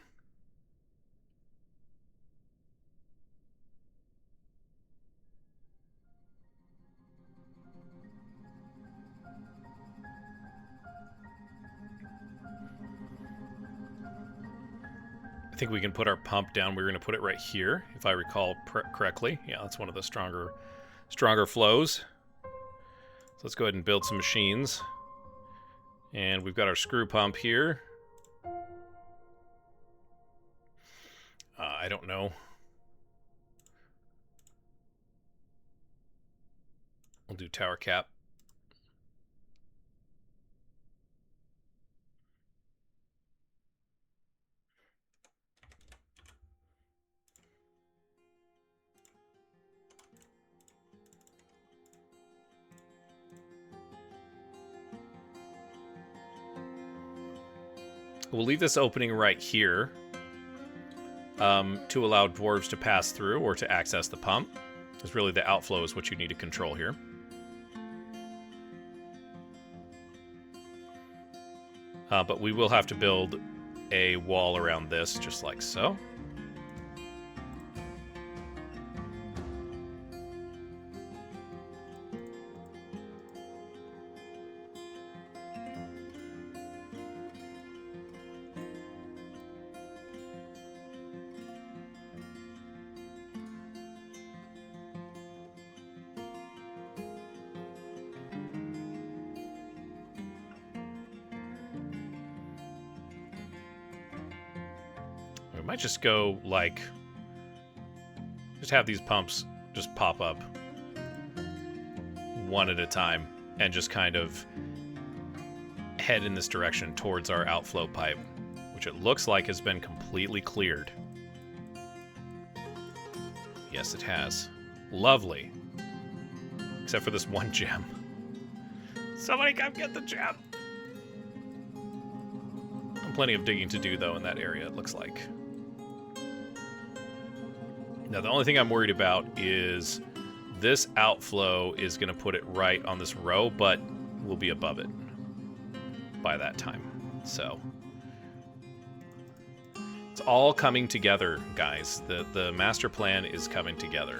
I think we can put our pump down. We're going to put it right here, if I recall correctly. Yeah, that's one of the stronger flows. So let's go ahead and build some machines. And we've got our screw pump here. I don't know. We'll do tower cap. We'll leave this opening right here to allow dwarves to pass through or to access the pump. Because really the outflow is what you need to control here. But we will have to build a wall around this, just like so. We might just go, like, just have these pumps just pop up one at a time and just kind of head in this direction towards our outflow pipe, which it looks like has been completely cleared. Yes, it has. Lovely. Except for this one gem. Somebody come get the gem! Plenty of digging to do, though, in that area, it looks like. Now, the only thing I'm worried about is this outflow is going to put it right on this row, but we'll be above it by that time. So it's all coming together, guys. The master plan is coming together.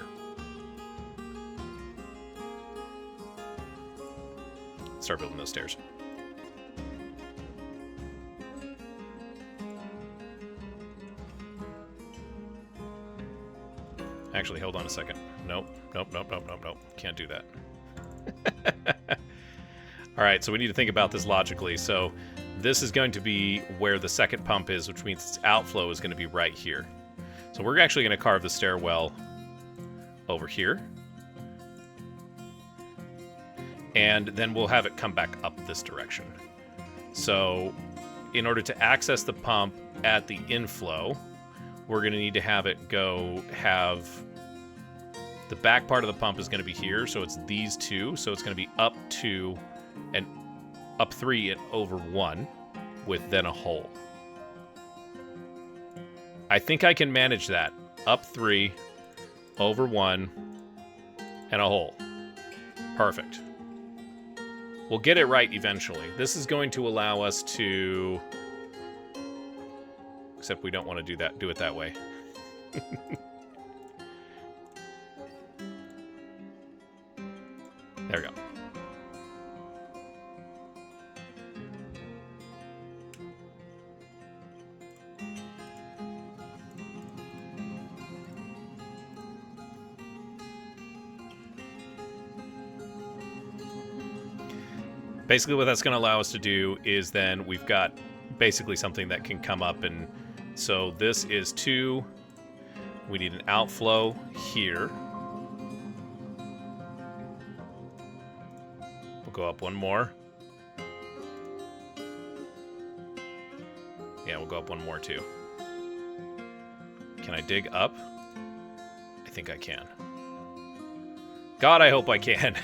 Start building those stairs. Actually, hold on a second. Nope. Can't do that. All right, so we need to think about this logically. So this is going to be where the second pump is, which means its outflow is going to be right here. So we're actually going to carve the stairwell over here. And then we'll have it come back up this direction. So in order to access the pump at the inflow, we're going to need to have it go have The back part of the pump is going to be here, so it's these two. So it's going to be up 2 and up 3 and over 1 with then a hole. I think I can manage that. Up 3, over 1, and a hole. Perfect. We'll get it right eventually. This is going to allow us to... Except we don't want to do it that way. There we go. Basically what that's going to allow us to do is then we've got basically something that can come up, and so this is 2. We need an outflow here. We'll go up 1 more. Yeah, we'll go up 1 more too. Can I dig up? I think I can. God, I hope I can.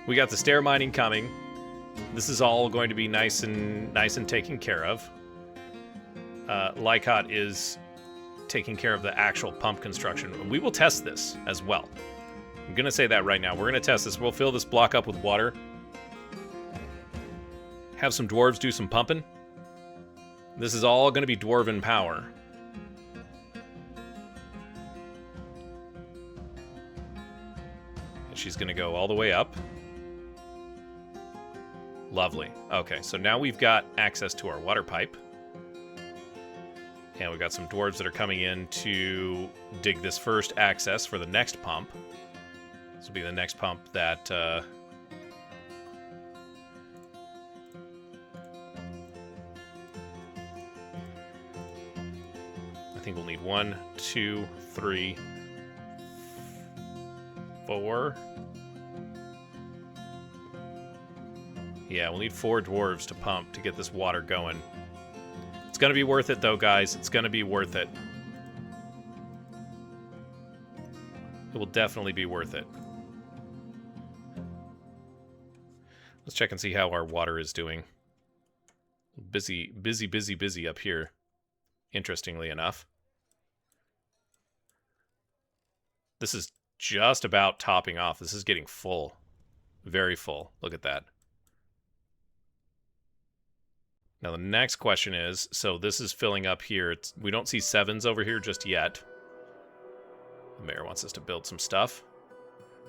We got the stair mining coming. This is all going to be nice and taken care of. Lycott is taking care of the actual pump construction. We will test this as well. I'm going to say that right now. We're going to test this. We'll fill this block up with water. Have some dwarves do some pumping. This is all going to be dwarven power. And she's going to go all the way up. Lovely. Okay, so now we've got access to our water pipe. And we've got some dwarves that are coming in to dig this first access for the next pump. This will be the next pump that... I think we'll need 1, 2, 3, 4... Yeah, we'll need 4 dwarves to pump to get this water going. It's going to be worth it, though, guys. It's going to be worth it. It will definitely be worth it. Let's check and see how our water is doing. Busy up here, interestingly enough. This is just about topping off. This is getting full. Very full. Look at that. Now the next question is, so this is filling up here. We don't see 7s over here just yet. The mayor wants us to build some stuff.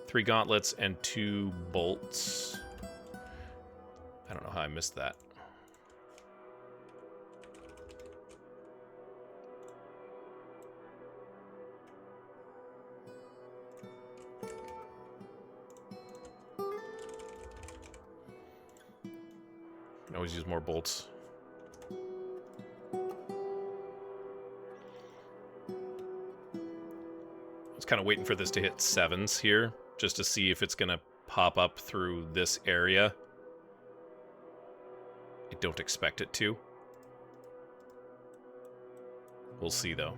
3 gauntlets and 2 bolts. I don't know how I missed that. Can always use more bolts. I was kind of waiting for this to hit 7s here, just to see if it's going to pop up through this area. I don't expect it to. We'll see, though.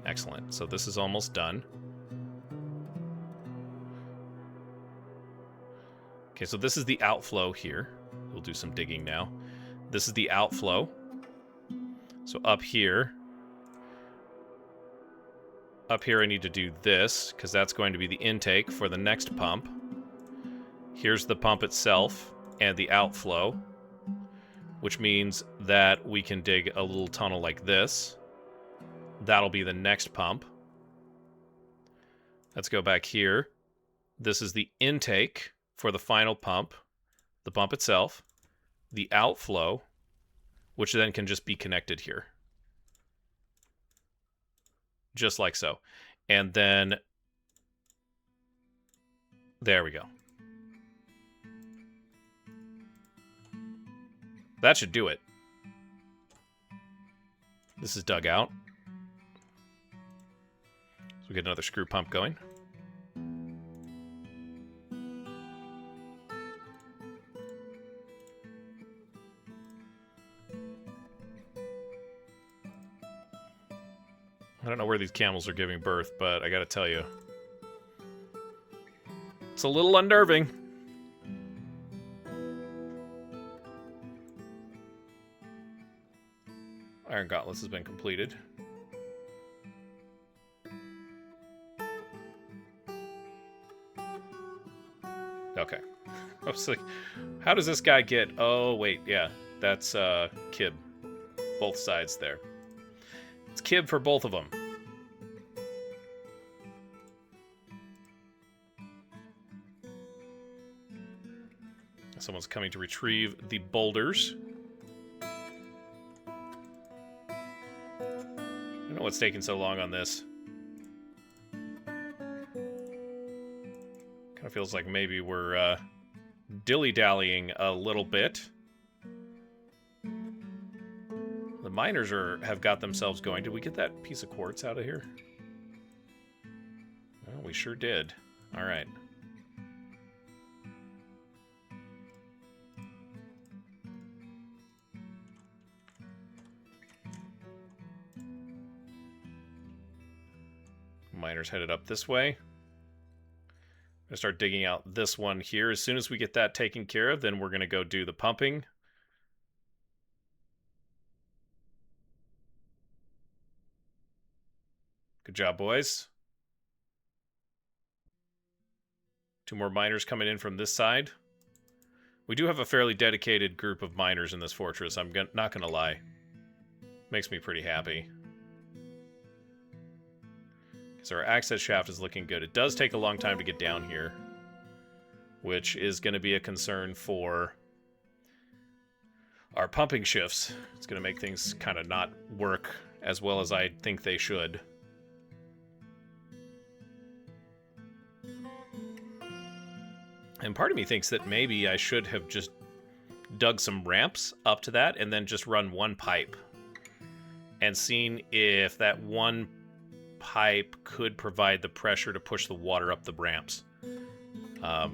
Excellent. So this is almost done. Okay, so this is the outflow here. We'll do some digging now. This is the outflow. So up here I need to do this, because that's going to be the intake for the next pump. Here's the pump itself and the outflow, which means that we can dig a little tunnel like this. That'll be the next pump. Let's go back here. This is the intake for the final pump, the pump itself, the outflow, which then can just be connected here. Just like so. And then, there we go. That should do it. This is dug out. So we get another screw pump going. I don't know where these camels are giving birth, but I gotta tell you, it's a little unnerving. Iron Gauntlets has been completed. Okay. I was like, how does this guy get... Oh, wait, yeah. That's Kib. Both sides there. It's Kib for both of them. Someone's coming to retrieve the boulders. I don't know what's taking so long on this. Kind of feels like maybe we're dilly-dallying a little bit. The miners have got themselves going. Did we get that piece of quartz out of here? Well, we sure did. All right. Miners headed up this way. I'm going to start digging out this one here. As soon as we get that taken care of, then we're going to go do the pumping. Good job, boys. 2 more miners coming in from this side. We do have a fairly dedicated group of miners in this fortress, I'm not going to lie. Makes me pretty happy. So our access shaft is looking good. It does take a long time to get down here, which is going to be a concern for our pumping shifts. It's going to make things kind of not work as well as I think they should. And part of me thinks that maybe I should have just dug some ramps up to that and then just run one pipe and seen if that one pipe could provide the pressure to push the water up the ramps. I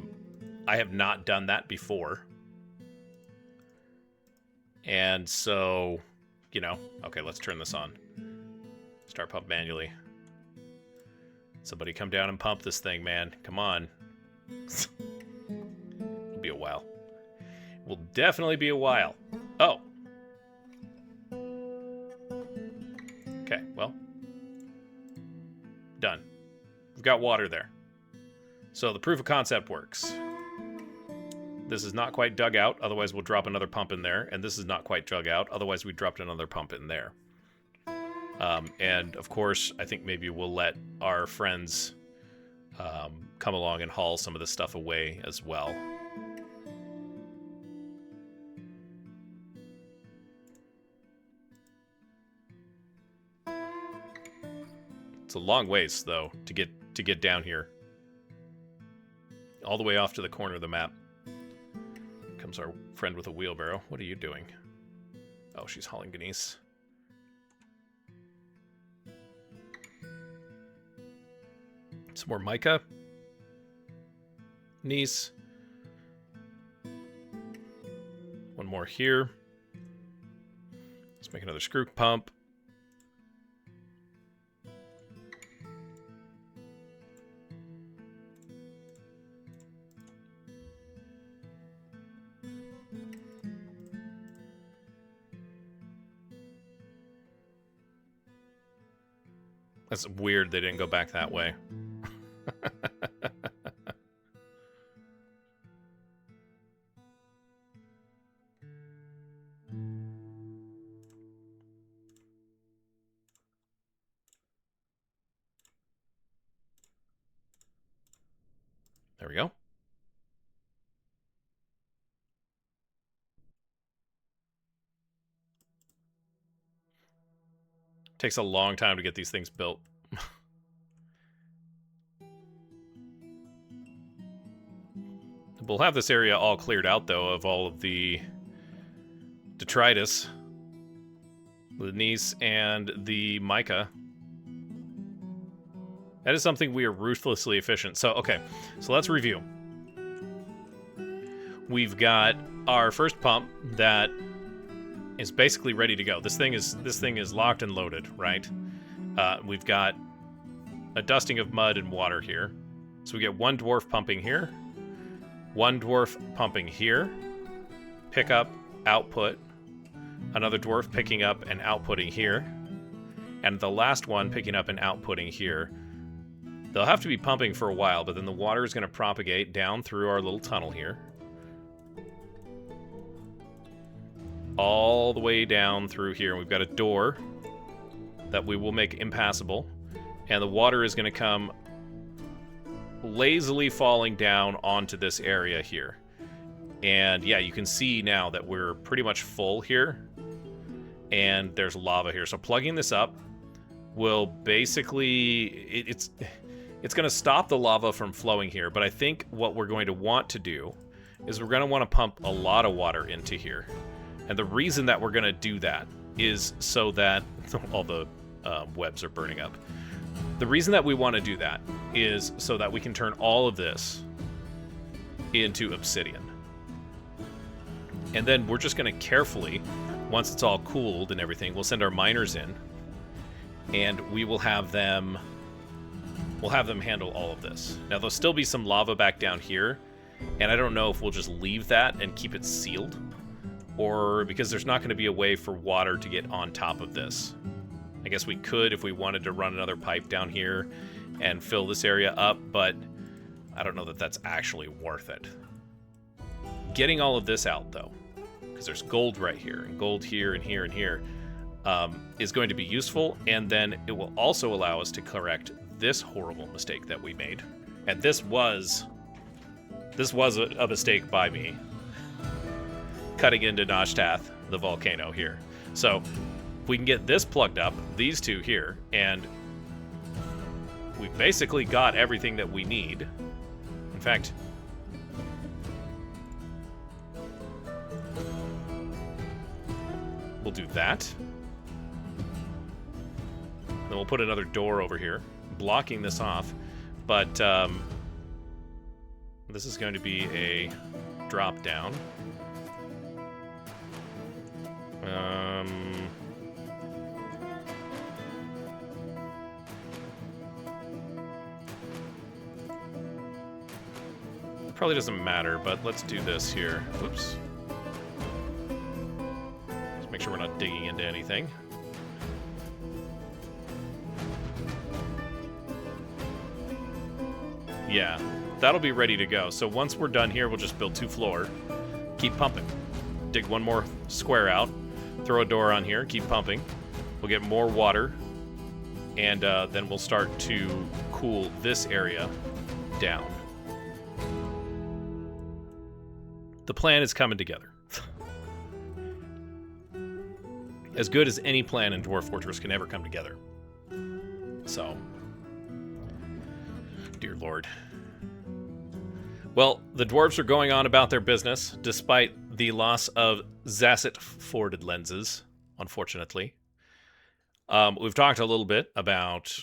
have not done that before. And so, you know, okay, let's turn this on. Start pump manually. Somebody come down and pump this thing, man. Come on. It'll be a while. Will definitely be a while. Oh. Okay, well. Done. We've got water there. So the proof of concept works. This is not quite dug out, otherwise we'll drop another pump in there. And this is not quite dug out, otherwise we dropped another pump in there. And of course, I think maybe we'll let our friends come along and haul some of this stuff away as well. It's a long ways, though, to get down here. All the way off to the corner of the map. Comes our friend with a wheelbarrow. What are you doing? Oh, she's hauling Gneiss. Some more mica. Gneiss. One more here. Let's make another screw pump. That's weird they didn't go back that way. There we go. Takes a long time to get these things built. We'll have this area all cleared out, though, of all of the detritus, the gneiss, and the mica. That is something we are ruthlessly efficient. So, okay, so let's review. We've got our first pump that is basically ready to go. This thing is locked and loaded, right? We've got a dusting of mud and water here. So we get one dwarf pumping here, one dwarf pumping here, pick up, output, another dwarf picking up and outputting here, and the last one picking up and outputting here. They'll have to be pumping for a while, but then the water is going to propagate down through our little tunnel here. All the way down through here. We've got a door that we will make impassable, and the water is going to come lazily falling down onto this area here. And yeah, you can see now that we're pretty much full here, and there's lava here. So plugging this up will basically, it's going to stop the lava from flowing here, but I think what we're going to want to do is we're going to want to pump a lot of water into here. And the reason that we're going to do that is so that all the webs are burning up. The reason that we want to do that is so that we can turn all of this into obsidian. And then we're just going to carefully, once it's all cooled and everything, we'll send our miners in, and we will have them, handle all of this. Now, there'll still be some lava back down here, and I don't know if we'll just leave that and keep it sealed, or because there's not going to be a way for water to get on top of this. I guess we could if we wanted to run another pipe down here and fill this area up, but I don't know that that's actually worth it. Getting all of this out, though, because there's gold right here, and gold here, and here, and here, is going to be useful, and then it will also allow us to correct this horrible mistake that we made. And this was a mistake by me, cutting into Noshtath, the volcano here. So if we can get this plugged up, these two here, and we've basically got everything that we need. In fact, we'll do that. Then we'll put another door over here, blocking this off. But this is going to be a drop down. Probably doesn't matter, but let's do this here. Whoops. Let's make sure we're not digging into anything. Yeah, that'll be ready to go. So once we're done here, we'll just build 2 floor. Keep pumping. Dig one more square out. Throw a door on here. Keep pumping. We'll get more water. And then we'll start to cool this area down. The plan is coming together. As good as any plan in Dwarf Fortress can ever come together. So, dear Lord. Well, the dwarves are going on about their business, despite the loss of Zasset forwarded lenses, unfortunately. We've talked a little bit about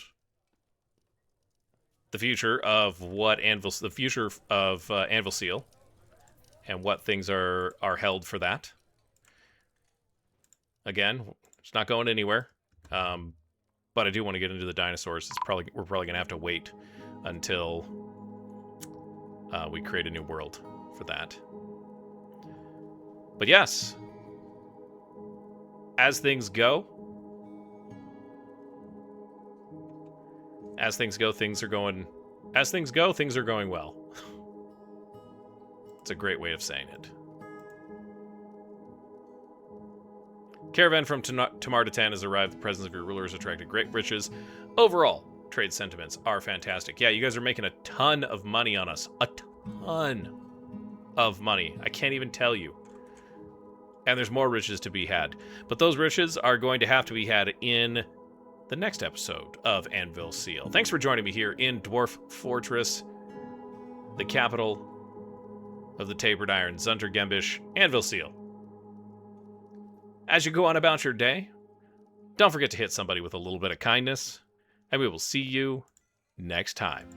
the future of Anvilseal, and what things are held for that. Again, it's not going anywhere. But I do want to get into the dinosaurs. We're probably gonna have to wait until we create a new world for that. But yes, as things go, things are going well. It's a great way of saying it. Caravan from Tamar-Datan has arrived. The presence of your rulers attracted great riches. Overall, trade sentiments are fantastic. Yeah, you guys are making a ton of money on us. A ton of money. I can't even tell you. And there's more riches to be had. But those riches are going to have to be had in the next episode of Anvilseal. Thanks for joining me here in Dwarf Fortress, the capital of the Tapered Iron, Zunter-Gembish, Anvilseal. As you go on about your day, don't forget to hit somebody with a little bit of kindness, and we will see you next time.